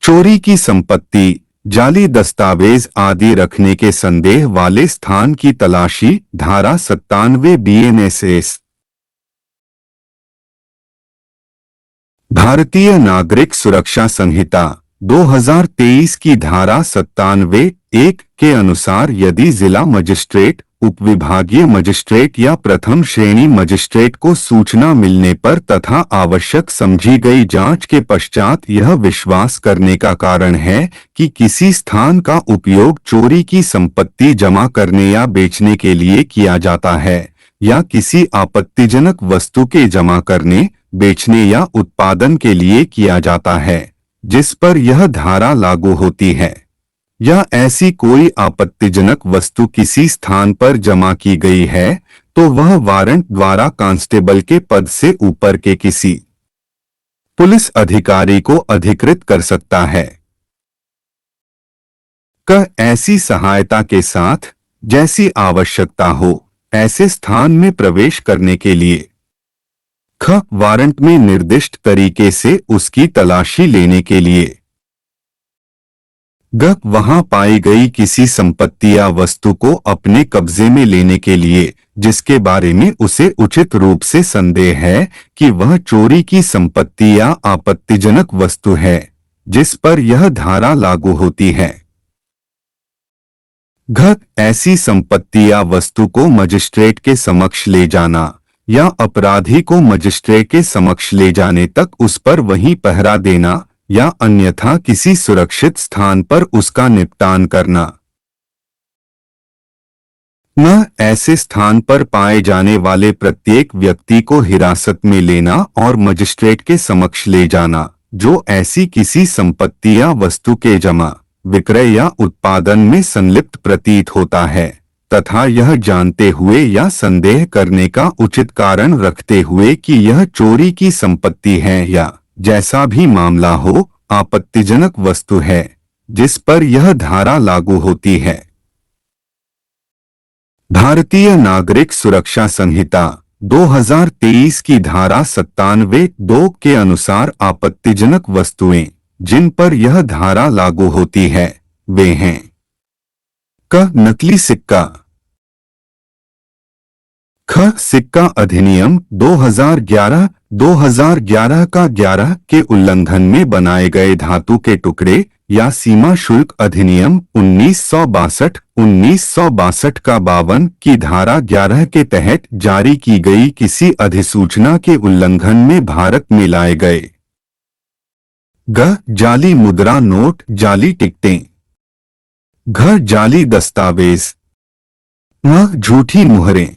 चोरी की संपत्ति, जाली दस्तावेज आदि रखने के संदेह वाले स्थान की तलाशी धारा 97 BNSS भारतीय नागरिक सुरक्षा संहिता 2023 की धारा 97(1) के अनुसार यदि जिला मजिस्ट्रेट, उपविभागीय मजिस्ट्रेट या प्रथम श्रेणी मजिस्ट्रेट को सूचना मिलने पर तथा आवश्यक समझी गई जांच के पश्चात यह विश्वास करने का कारण है कि किसी स्थान का उपयोग चोरी की संपत्ति जमा करने या बेचने के लिए किया जाता है या किसी आपत्तिजनक वस्तु के जमा करने, बेचने या उत्पादन के लिए किया जाता है जिस पर यह धारा लागू होती है, या ऐसी कोई आपत्तिजनक वस्तु किसी स्थान पर जमा की गई है, तो वह वारंट द्वारा कांस्टेबल के पद से ऊपर के किसी पुलिस अधिकारी को अधिकृत कर सकता है। ऐसी सहायता के साथ जैसी आवश्यकता हो ऐसे स्थान में प्रवेश करने के लिए वारंट में निर्दिष्ट तरीके से उसकी तलाशी लेने के लिए वहां पाई गई किसी संपत्ति या वस्तु को अपने कब्जे में लेने के लिए जिसके बारे में उसे उचित रूप से संदेह है कि वह चोरी की संपत्ति या आपत्तिजनक वस्तु है जिस पर यह धारा लागू होती है। ऐसी संपत्ति या वस्तु को मजिस्ट्रेट के समक्ष ले जाना या अपराधी को मजिस्ट्रेट के समक्ष ले जाने तक उस पर वहीं पहरा देना या अन्यथा किसी सुरक्षित स्थान पर उसका निपटान करना। ऐसे स्थान पर पाए जाने वाले प्रत्येक व्यक्ति को हिरासत में लेना और मजिस्ट्रेट के समक्ष ले जाना जो ऐसी किसी संपत्ति या वस्तु के जमा, विक्रय या उत्पादन में संलिप्त प्रतीत होता है तथा यह जानते हुए या संदेह करने का उचित कारण रखते हुए कि यह चोरी की संपत्ति है या जैसा भी मामला हो आपत्तिजनक वस्तु है जिस पर यह धारा लागू होती है। भारतीय नागरिक सुरक्षा संहिता 2023 की धारा 97(2) के अनुसार आपत्तिजनक वस्तुएं जिन पर यह धारा लागू होती है वे हैं क नकली सिक्का, ख सिक्का अधिनियम 2011 का 11 के उल्लंघन में बनाए गए धातु के टुकड़े या सीमा शुल्क अधिनियम 1962 का 52 की धारा 11 के तहत जारी की गई किसी अधिसूचना के उल्लंघन में भारत में लाए गए। ग जाली मुद्रा नोट, जाली टिकटें, घ जाली दस्तावेज, ङ झूठी मुहरें,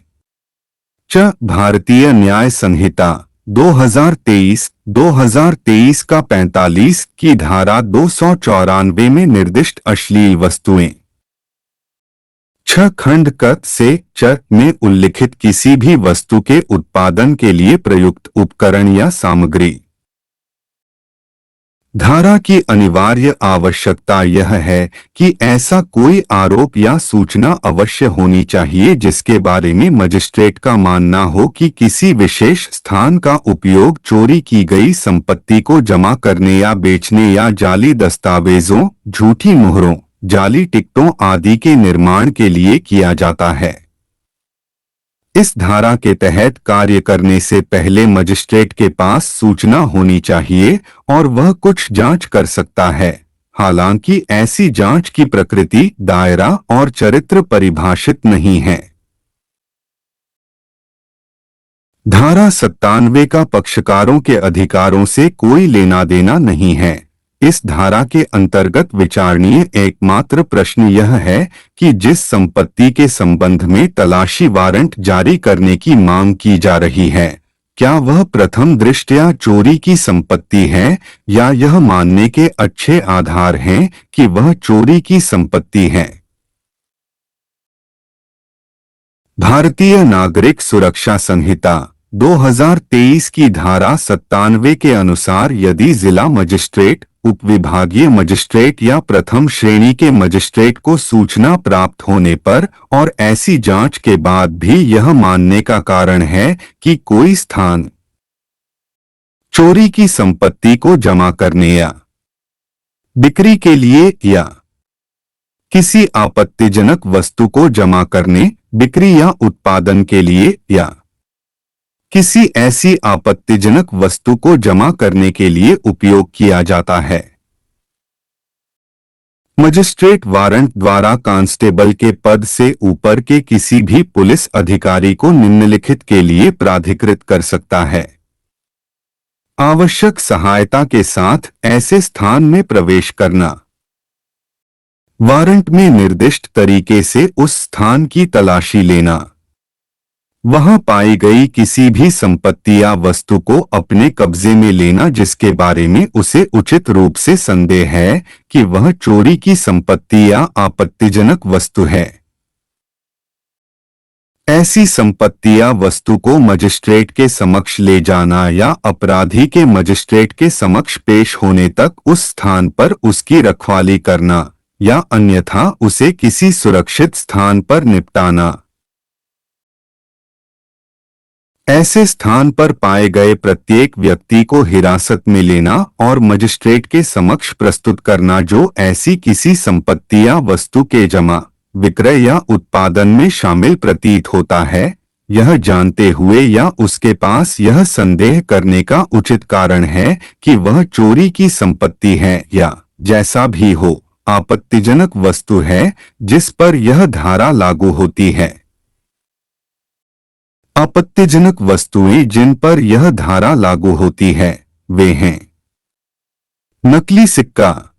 च भारतीय न्याय संहिता 2023 का 45 की धारा 294 में निर्दिष्ट अश्लील वस्तुएं, छ खंड क से च में उल्लिखित किसी भी वस्तु के उत्पादन के लिए प्रयुक्त उपकरण या सामग्री। धारा की अनिवार्य आवश्यकता यह है कि ऐसा कोई आरोप या सूचना अवश्य होनी चाहिए जिसके बारे में मजिस्ट्रेट का मानना हो कि किसी विशेष स्थान का उपयोग चोरी की गई संपत्ति को जमा करने या बेचने या जाली दस्तावेजों, झूठी मुहरों, जाली टिकटों आदि के निर्माण के लिए किया जाता है। इस धारा के तहत कार्य करने से पहले मजिस्ट्रेट के पास सूचना होनी चाहिए और वह कुछ जांच कर सकता है। हालांकि ऐसी जांच की प्रकृति, दायरा और चरित्र परिभाषित नहीं है। धारा 97 का पक्षकारों के अधिकारों से कोई लेना देना नहीं है। इस धारा के अंतर्गत विचारणीय एकमात्र प्रश्न यह है कि जिस संपत्ति के संबंध में तलाशी वारंट जारी करने की मांग की जा रही है, क्या वह प्रथम दृष्टया चोरी की संपत्ति है या यह मानने के अच्छे आधार हैं कि वह चोरी की संपत्ति है। भारतीय नागरिक सुरक्षा संहिता 2023 की धारा 97 के अनुसार यदि जिला मजिस्ट्रेट, उपविभागीय मजिस्ट्रेट या प्रथम श्रेणी के मजिस्ट्रेट को सूचना प्राप्त होने पर और ऐसी जांच के बाद भी यह मानने का कारण है कि कोई स्थान चोरी की संपत्ति को जमा करने या बिक्री के लिए या किसी आपत्तिजनक वस्तु को जमा करने, बिक्री या उत्पादन के लिए या किसी ऐसी आपत्तिजनक वस्तु को जमा करने के लिए उपयोग किया जाता है। मजिस्ट्रेट वारंट द्वारा कांस्टेबल के पद से ऊपर के किसी भी पुलिस अधिकारी को निम्नलिखित के लिए प्राधिकृत कर सकता है। आवश्यक सहायता के साथ ऐसे स्थान में प्रवेश करना, वारंट में निर्दिष्ट तरीके से उस स्थान की तलाशी लेना, वहां पाई गई किसी भी संपत्ति या वस्तु को अपने कब्जे में लेना जिसके बारे में उसे उचित रूप से संदेह है कि वह चोरी की संपत्ति या आपत्तिजनक वस्तु है। ऐसी संपत्ति या वस्तु को मजिस्ट्रेट के समक्ष ले जाना या अपराधी के मजिस्ट्रेट के समक्ष पेश होने तक उस स्थान पर उसकी रखवाली करना या अन्यथा उसे किसी सुरक्षित स्थान पर निपटाना। ऐसे स्थान पर पाए गए प्रत्येक व्यक्ति को हिरासत में लेना और मजिस्ट्रेट के समक्ष प्रस्तुत करना जो ऐसी किसी संपत्ति या वस्तु के जमा, विक्रय या उत्पादन में शामिल प्रतीत होता है, यह जानते हुए या उसके पास यह संदेह करने का उचित कारण है कि वह चोरी की संपत्ति है या जैसा भी हो आपत्तिजनक वस्तु है जिस पर यह धारा लागू होती है। आपत्तिजनक वस्तुएं जिन पर यह धारा लागू होती है वे हैं नकली सिक्का,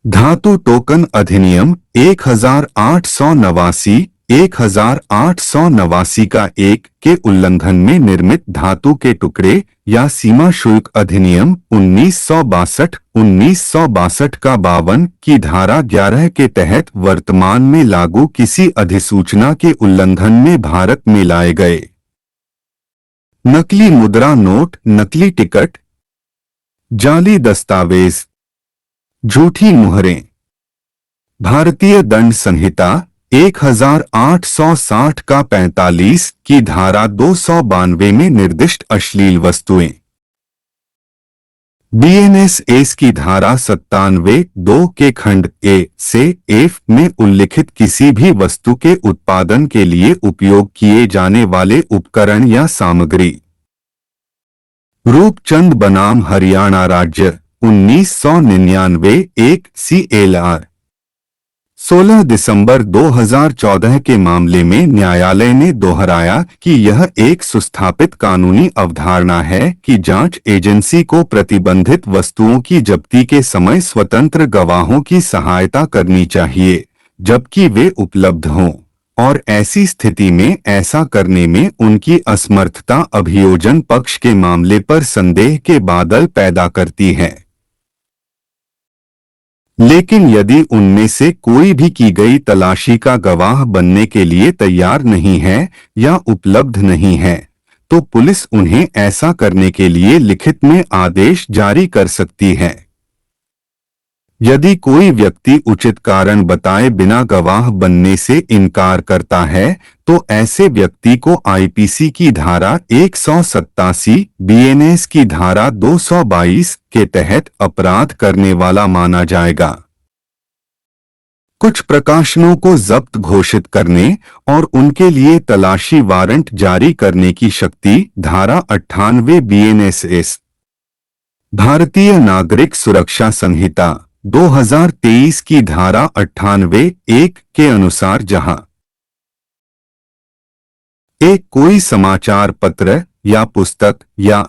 धातु टोकन अधिनियम 1889 का 1 के उल्लंघन में निर्मित धातु के टुकड़े या सीमा शुल्क अधिनियम 1962 का 52 की धारा 11 के तहत वर्तमान में लागू किसी अधिसूचना के उल्लंघन में भारत में लाए गए नकली मुद्रा नोट, नकली टिकट, जाली दस्तावेज, झूठी मुहरें। भारतीय दंड संहिता 1860 का 45 की धारा 292 में निर्दिष्ट अश्लील वस्तुएं, बीएनएस की धारा 97(2) के खंड ए से एफ में उल्लिखित किसी भी वस्तु के उत्पादन के लिए उपयोग किए जाने वाले उपकरण या सामग्री। रूपचंद बनाम हरियाणा राज्य 1999 1 CLR 16 दिसंबर 2014 के मामले में न्यायालय ने दोहराया कि यह एक सुस्थापित कानूनी अवधारणा है कि जांच एजेंसी को प्रतिबंधित वस्तुओं की जब्ती के समय स्वतंत्र गवाहों की सहायता करनी चाहिए जबकि वे उपलब्ध हों, और ऐसी स्थिति में ऐसा करने में उनकी असमर्थता अभियोजन पक्ष के मामले पर संदेह के बादल पैदा करती है। लेकिन यदि उनमें से कोई भी की गई तलाशी का गवाह बनने के लिए तैयार नहीं है या उपलब्ध नहीं है, तो पुलिस उन्हें ऐसा करने के लिए लिखित में आदेश जारी कर सकती है। यदि कोई व्यक्ति उचित कारण बताए बिना गवाह बनने से इनकार करता है, तो ऐसे व्यक्ति को आईपीसी की धारा 187, बीएनएस की धारा 222 के तहत अपराध करने वाला माना जाएगा। कुछ प्रकाशनों को जब्त घोषित करने और उनके लिए तलाशी वारंट जारी करने की शक्ति धारा 98 बीएनएस भारतीय नागरिक सुरक्षा संहिता 2023 की धारा 98(1) के अनुसार जहां एक कोई समाचार पत्र या पुस्तक या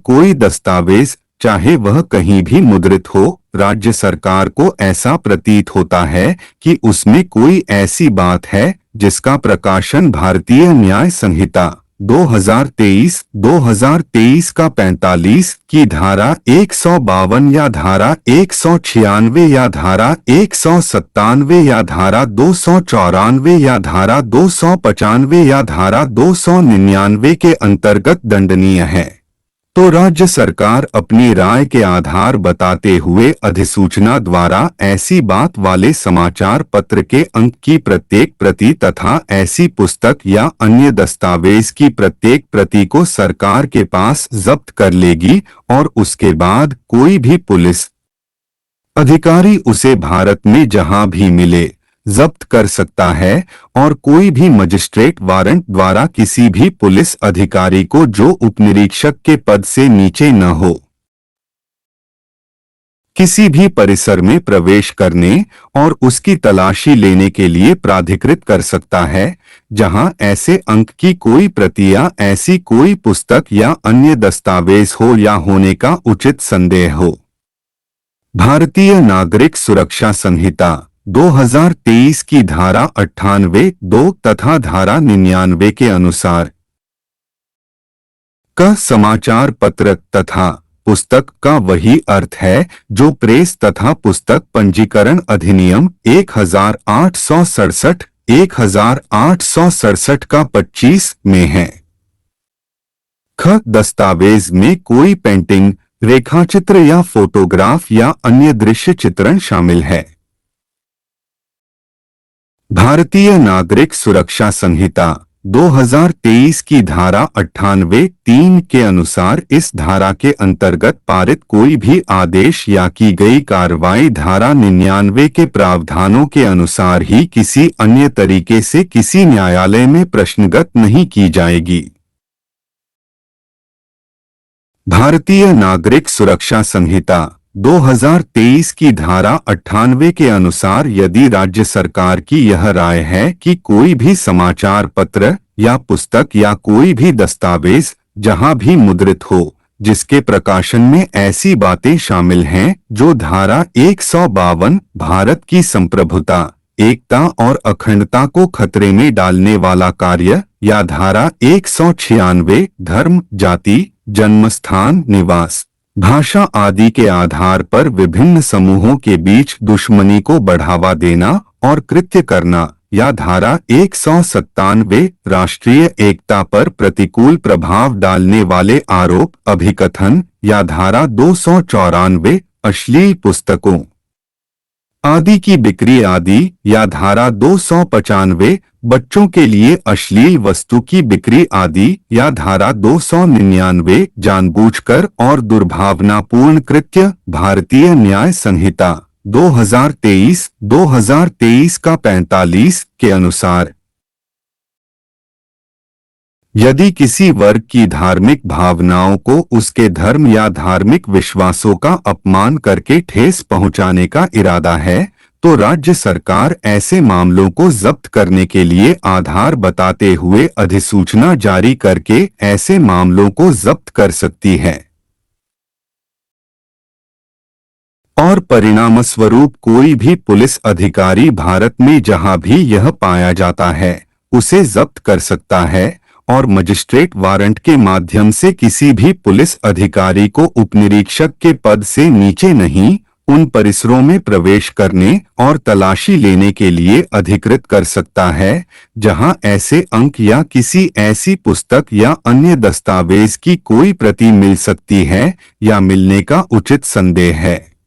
कोई दस्तावेज, चाहे वह कहीं भी मुद्रित हो, राज्य सरकार को ऐसा प्रतीत होता है कि उसमें कोई ऐसी बात है जिसका प्रकाशन भारतीय न्याय संहिता 2023 का 45 की धारा 152 या धारा 196 या धारा 197 या धारा 294 या धारा 295 या धारा 299 के अंतर्गत दंडनीय है, तो राज्य सरकार अपनी राय के आधार बताते हुए अधिसूचना द्वारा ऐसी बात वाले समाचार पत्र के अंक की प्रत्येक प्रति तथा ऐसी पुस्तक या अन्य दस्तावेज की प्रत्येक प्रति को सरकार के पास जब्त कर लेगी और उसके बाद कोई भी पुलिस अधिकारी उसे भारत में जहां भी मिले जब्त कर सकता है और कोई भी मजिस्ट्रेट वारंट द्वारा किसी भी पुलिस अधिकारी को जो उपनिरीक्षक के पद से नीचे न हो किसी भी परिसर में प्रवेश करने और उसकी तलाशी लेने के लिए प्राधिकृत कर सकता है जहां ऐसे अंक की कोई प्रति या ऐसी कोई पुस्तक या अन्य दस्तावेज हो या होने का उचित संदेह हो। भारतीय नागरिक सुरक्षा संहिता 2023 की धारा 98(2) तथा धारा 99 के अनुसार का समाचार पत्र तथा पुस्तक का वही अर्थ है जो प्रेस तथा पुस्तक पंजीकरण अधिनियम 1867 का 25 में है। दस्तावेज में कोई पेंटिंग, रेखाचित्र या फोटोग्राफ या अन्य दृश्य चित्रण शामिल है। भारतीय नागरिक सुरक्षा संहिता 2023 की धारा 98(3) के अनुसार इस धारा के अंतर्गत पारित कोई भी आदेश या की गई कार्रवाई धारा 99 के प्रावधानों के अनुसार ही किसी अन्य तरीके से किसी न्यायालय में प्रश्नगत नहीं की जाएगी। भारतीय नागरिक सुरक्षा संहिता 2023 की धारा 98 के अनुसार यदि राज्य सरकार की यह राय है कि कोई भी समाचार पत्र या पुस्तक या कोई भी दस्तावेज जहां भी मुद्रित हो जिसके प्रकाशन में ऐसी बातें शामिल हैं जो धारा 152 भारत की संप्रभुता, एकता और अखंडता को खतरे में डालने वाला कार्य या धारा 196 धर्म, जाति, जन्मस्थान, निवास, भाषा आदि के आधार पर विभिन्न समूहों के बीच दुश्मनी को बढ़ावा देना और कृत्य करना या धारा 197 राष्ट्रीय एकता पर प्रतिकूल प्रभाव डालने वाले आरोप, अभिकथन या धारा 294 अश्लील पुस्तकों, आदि की बिक्री आदि या धारा 295 बच्चों के लिए अश्लील वस्तु की बिक्री आदि या धारा 299 जानबूझकर और दुर्भावनापूर्ण कृत्य भारतीय न्याय संहिता 2023 का 45 के अनुसार यदि किसी वर्ग की धार्मिक भावनाओं को उसके धर्म या धार्मिक विश्वासों का अपमान करके ठेस पहुंचाने का इरादा है तो राज्य सरकार ऐसे मामलों को जब्त करने के लिए आधार बताते हुए अधिसूचना जारी करके ऐसे मामलों को जब्त कर सकती है और परिणामस्वरूप कोई भी पुलिस अधिकारी भारत में जहां भी यह पाया जाता है उसे जब्त कर सकता है और मजिस्ट्रेट वारंट के माध्यम से किसी भी पुलिस अधिकारी को उपनिरीक्षक के पद से नीचे नहीं उन परिसरों में प्रवेश करने और तलाशी लेने के लिए अधिकृत कर सकता है जहां ऐसे अंक या किसी ऐसी पुस्तक या अन्य दस्तावेज की कोई प्रति मिल सकती है या मिलने का उचित संदेह है।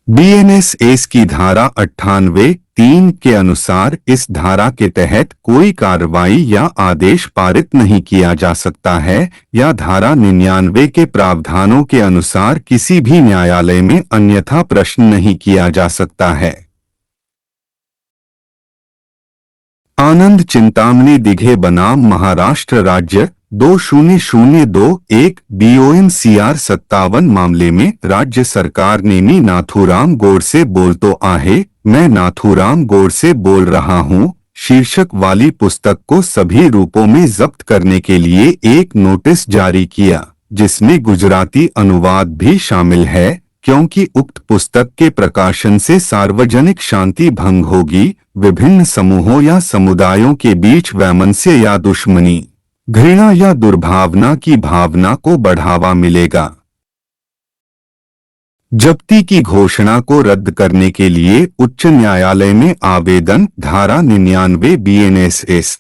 बीएनएस की धारा 98(3) के अनुसार इस धारा के तहत कोई कार्रवाई या आदेश पारित नहीं किया जा सकता है या धारा 99 के प्रावधानों के अनुसार किसी भी न्यायालय में अन्यथा प्रश्न नहीं किया जा सकता है। आनंद चिंतामणि दिघे बनाम महाराष्ट्र राज्य 2002-1 BOMCR 57 मामले में राज्य सरकार ने मी नाथूराम गोडसे बोलतो आहे मैं नाथूराम गोडसे बोल रहा हूं शीर्षक वाली पुस्तक को सभी रूपों में जब्त करने के लिए एक नोटिस जारी किया जिसमें गुजराती अनुवाद भी शामिल है क्योंकि उक्त पुस्तक के प्रकाशन से सार्वजनिक शांति भंग होगी, विभिन्न समूहों या समुदायों के बीच वैमनस्य या दुश्मनी, घृणा या दुर्भावना की भावना को बढ़ावा मिलेगा। जब्ती की घोषणा को रद्द करने के लिए उच्च न्यायालय में आवेदन धारा 99 BNSS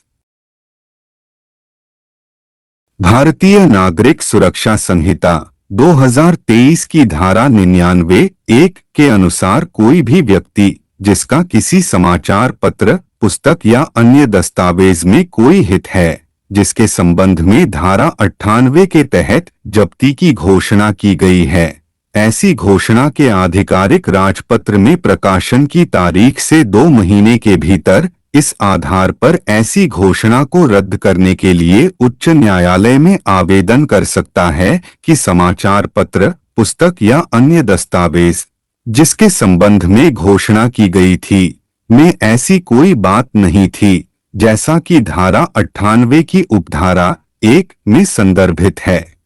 भारतीय नागरिक सुरक्षा संहिता 2023 की धारा 99(1) के अनुसार कोई भी व्यक्ति जिसका किसी समाचार पत्र, पुस्तक या अन्य दस्तावेज में कोई हित है, जिसके संबंध में धारा 98 के तहत जब्ती की घोषणा की गई है, ऐसी घोषणा के आधिकारिक राजपत्र में प्रकाशन की तारीख से 2 महीने के भीतर इस आधार पर ऐसी घोषणा को रद्द करने के लिए उच्च न्यायालय में आवेदन कर सकता है कि समाचार पत्र, पुस्तक या अन्य दस्तावेज जिसके संबंध में घोषणा की गई थी में ऐसी कोई बात नहीं थी जैसा कि धारा 98 की उपधारा 1 में संदर्भित है।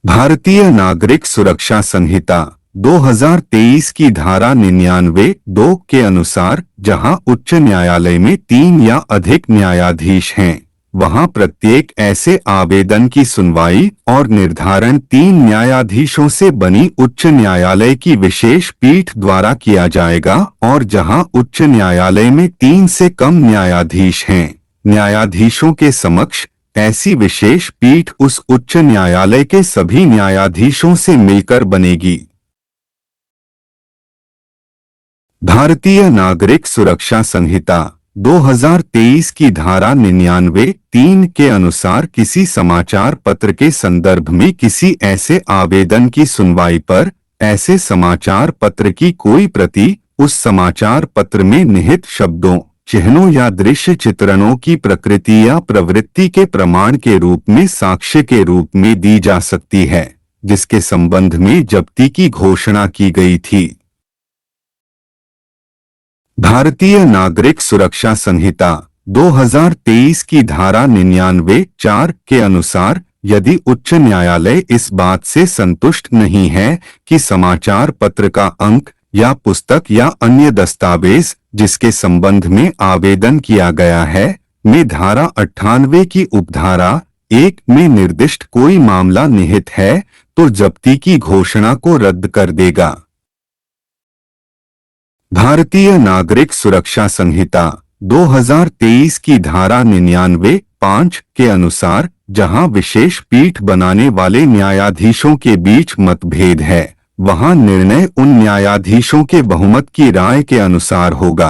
भारतीय नागरिक सुरक्षा संहिता 2023 की धारा 99(2) के अनुसार जहां उच्च न्यायालय में 3 या अधिक न्यायाधीश हैं, वहां प्रत्येक ऐसे आवेदन की सुनवाई और निर्धारण 3 न्यायाधीशों से बनी उच्च न्यायालय की विशेष पीठ द्वारा किया जाएगा और जहां उच्च न्यायालय में 3 से कम न्यायाधीश हैं, न्यायाधीशों के समक्ष ऐसी विशेष पीठ उस उच्च न्यायालय के सभी न्यायाधीशों से मिलकर बनेगी। भारतीय नागरिक सुरक्षा संहिता 2023 की धारा 99(3) के अनुसार किसी समाचार पत्र के संदर्भ में किसी ऐसे आवेदन की सुनवाई पर ऐसे समाचार पत्र की कोई प्रति उस समाचार पत्र में निहित शब्दों, चिन्हों या दृश्य चित्रणों की प्रकृति या प्रवृत्ति के प्रमाण के रूप में साक्ष्य के रूप में दी जा सकती है, जिसके संबंध में जब्ती की घोषणा की गई थी। भारतीय नागरिक सुरक्षा संहिता 2023 की धारा 99(4) के अनुसार यदि उच्च न्यायालय इस बात से संतुष्ट नहीं है कि समाचार पत्र का अंक या पुस्तक या अन्य दस्तावेज जिसके संबंध में आवेदन किया गया है में धारा 98 की उपधारा 1 में निर्दिष्ट कोई मामला निहित है, तो जब्ती की घोषणा को रद्द कर देगा। भारतीय नागरिक सुरक्षा संहिता 2023 की धारा 99(5) के अनुसार जहां विशेष पीठ बनाने वाले न्यायाधीशों के बीच मतभेद है, वहां निर्णय उन न्यायाधीशों के बहुमत की राय के अनुसार होगा।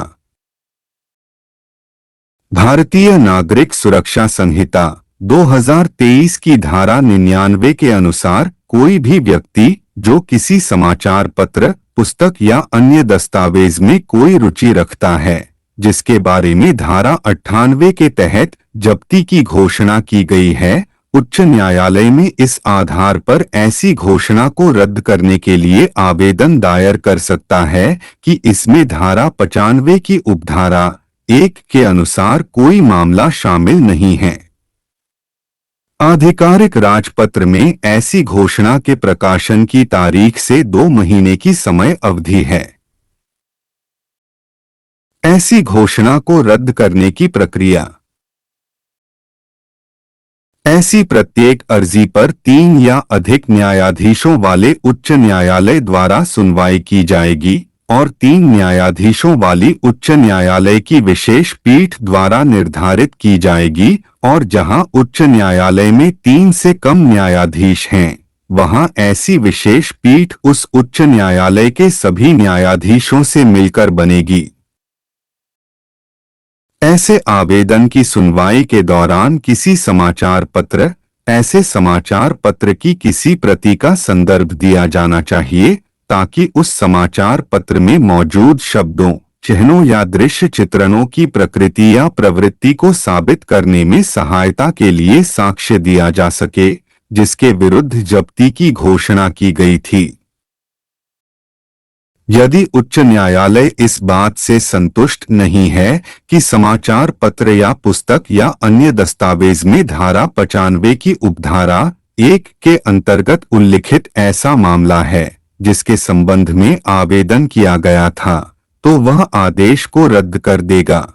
भारतीय नागरिक सुरक्षा संहिता 2023 की धारा 99 के अनुसार कोई भी व्यक्ति जो किसी समाचार पत्र, पुस्तक या अन्य दस्तावेज में कोई रुचि रखता है जिसके बारे में धारा 98 के तहत जब्ती की घोषणा की गई है, उच्च न्यायालय में इस आधार पर ऐसी घोषणा को रद्द करने के लिए आवेदन दायर कर सकता है कि इसमें धारा 95 की उपधारा 1 के अनुसार कोई मामला शामिल नहीं है। आधिकारिक राजपत्र में ऐसी घोषणा के प्रकाशन की तारीख से 2 महीने की समय अवधि है। ऐसी घोषणा को रद्द करने की प्रक्रिया। ऐसी प्रत्येक अर्जी पर 3 या अधिक न्यायाधीशों वाले उच्च न्यायालय द्वारा सुनवाई की जाएगी और 3 न्यायाधीशों वाली उच्च न्यायालय की विशेष पीठ द्वारा निर्धारित की जाएगी और जहां उच्च न्यायालय में 3 से कम न्यायाधीश हैं, वहां ऐसी विशेष पीठ उस उच्च न्यायालय के सभी न्यायाधीशों से मिलकर बनेगी। ऐसे आवेदन की सुनवाई के दौरान किसी समाचार पत्र, ऐसे समाचार पत्र की किसी प्रति का संदर्भ दिया जाना चाहिए ताकि उस समाचार पत्र में मौजूद शब्दों, चिन्हों या दृश्य चित्रणों की प्रकृति या प्रवृत्ति को साबित करने में सहायता के लिए साक्ष्य दिया जा सके जिसके विरुद्ध जब्ती की घोषणा की गई थी। यदि उच्च न्यायालय इस बात से संतुष्ट नहीं है कि समाचार पत्र या पुस्तक या अन्य दस्तावेज में धारा 95 की उपधारा 1 के अंतर्गत उल्लिखित ऐसा मामला है जिसके संबंध में आवेदन किया गया था, तो वह आदेश को रद्द कर देगा।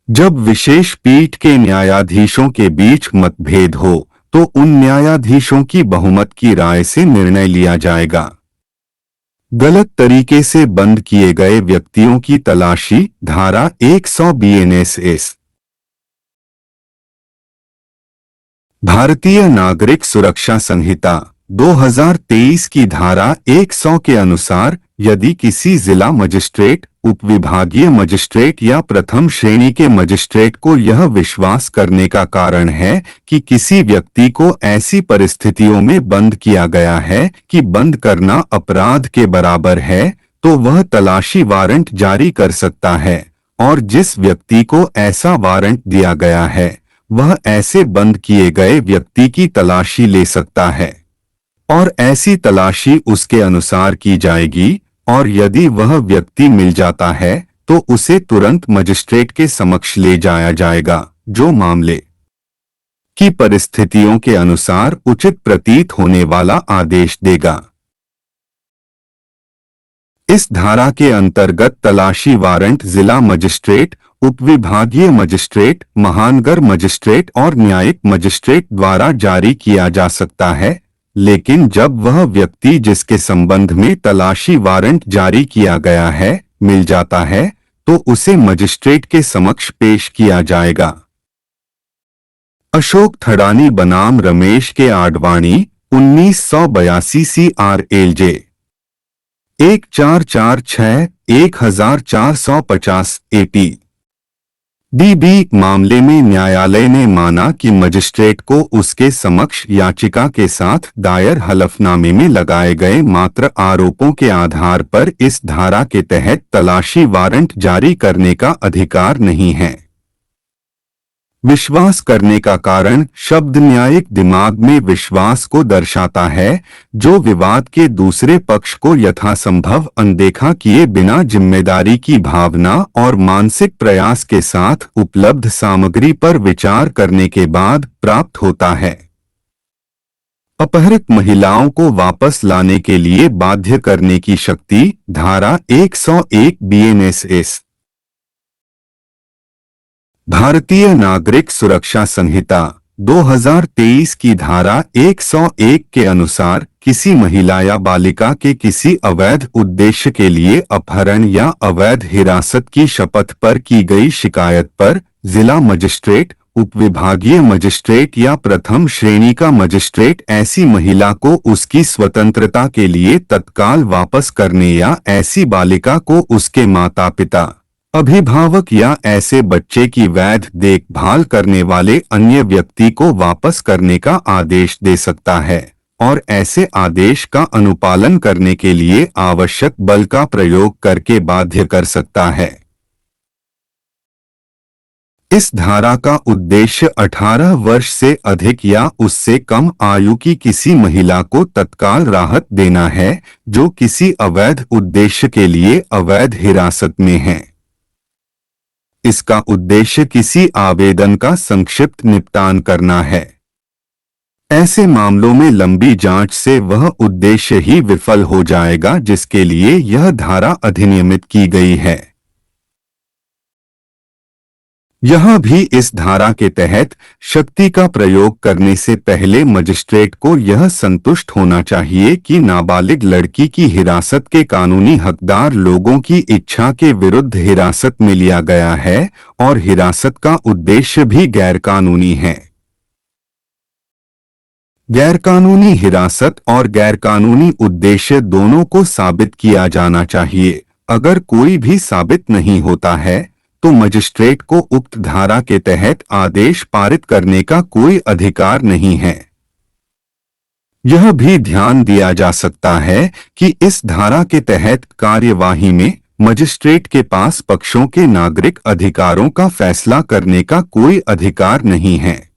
जब विशेष पीठ के न्यायाधीशों के बीच मतभेद हो तो उन न्यायाधीशों की बहुमत की राय से निर्णय लिया जाएगा। गलत तरीके से बंद किए गए व्यक्तियों की तलाशी धारा 100 बीएनएस। भारतीय नागरिक सुरक्षा संहिता 2023 की धारा 100 के अनुसार यदि किसी जिला मजिस्ट्रेट, उपविभागीय मजिस्ट्रेट या प्रथम श्रेणी के मजिस्ट्रेट को यह विश्वास करने का कारण है कि किसी व्यक्ति को ऐसी परिस्थितियों में बंद किया गया है कि बंद करना अपराध के बराबर है, तो वह तलाशी वारंट जारी कर सकता है और जिस व्यक्ति को ऐसा वारंट दिया गया है वह ऐसे बंद किए गए व्यक्ति की तलाशी ले सकता है और ऐसी तलाशी उसके अनुसार की जाएगी और यदि वह व्यक्ति मिल जाता है तो उसे तुरंत मजिस्ट्रेट के समक्ष ले जाया जाएगा जो मामले की परिस्थितियों के अनुसार उचित प्रतीत होने वाला आदेश देगा। इस धारा के अंतर्गत तलाशी वारंट जिला मजिस्ट्रेट, उपविभागीय मजिस्ट्रेट, महानगर मजिस्ट्रेट और न्यायिक मजिस्ट्रेट द्वारा जारी किया जा सकता है, लेकिन जब वह व्यक्ति जिसके संबंध में तलाशी वारंट जारी किया गया है मिल जाता है तो उसे मजिस्ट्रेट के समक्ष पेश किया जाएगा। अशोक थड़ानी बनाम रमेश के आडवाणी 1982 CRLJ 1446 1450 AP DB मामले में न्यायालय ने माना कि मजिस्ट्रेट को उसके समक्ष याचिका के साथ दायर हलफनामे में लगाए गए मात्र आरोपों के आधार पर इस धारा के तहत तलाशी वारंट जारी करने का अधिकार नहीं है। विश्वास करने का कारण शब्द न्यायिक दिमाग में विश्वास को दर्शाता है जो विवाद के दूसरे पक्ष को यथासंभव अनदेखा किए बिना जिम्मेदारी की भावना और मानसिक प्रयास के साथ उपलब्ध सामग्री पर विचार करने के बाद प्राप्त होता है। अपहृत महिलाओं को वापस लाने के लिए बाध्य करने की शक्ति धारा 101 BNSS। भारतीय नागरिक सुरक्षा संहिता 2023 की धारा 101 के अनुसार किसी महिला या बालिका के किसी अवैध उद्देश्य के लिए अपहरण या अवैध हिरासत की शपथ पर की गई शिकायत पर जिला मजिस्ट्रेट, उपविभागीय मजिस्ट्रेट या प्रथम श्रेणी का मजिस्ट्रेट ऐसी महिला को उसकी स्वतंत्रता के लिए तत्काल वापस करने या ऐसी बालिका को उसके माता पिता, अभिभावक या ऐसे बच्चे की वैध देखभाल करने वाले अन्य व्यक्ति को वापस करने का आदेश दे सकता है और ऐसे आदेश का अनुपालन करने के लिए आवश्यक बल का प्रयोग करके बाध्य कर सकता है। इस धारा का उद्देश्य 18 वर्ष से अधिक या उससे कम आयु की किसी महिला को तत्काल राहत देना है जो किसी अवैध उद्देश्य के लिए अवैध हिरासत में है। इसका उद्देश्य किसी आवेदन का संक्षिप्त निपटान करना है। ऐसे मामलों में लंबी जांच से वह उद्देश्य ही विफल हो जाएगा जिसके लिए यह धारा अधिनियमित की गई है। यह भी इस धारा के तहत शक्ति का प्रयोग करने से पहले मजिस्ट्रेट को यह संतुष्ट होना चाहिए कि नाबालिग लड़की की हिरासत के कानूनी हकदार लोगों की इच्छा के विरुद्ध हिरासत में लिया गया है और हिरासत का उद्देश्य भी गैरकानूनी है। गैरकानूनी हिरासत और गैरकानूनी उद्देश्य दोनों को साबित किया जाना चाहिए। अगर कोई भी साबित नहीं होता है तो मजिस्ट्रेट को उक्त धारा के तहत आदेश पारित करने का कोई अधिकार नहीं है। यह भी ध्यान दिया जा सकता है कि इस धारा के तहत कार्यवाही में मजिस्ट्रेट के पास पक्षों के नागरिक अधिकारों का फैसला करने का कोई अधिकार नहीं है।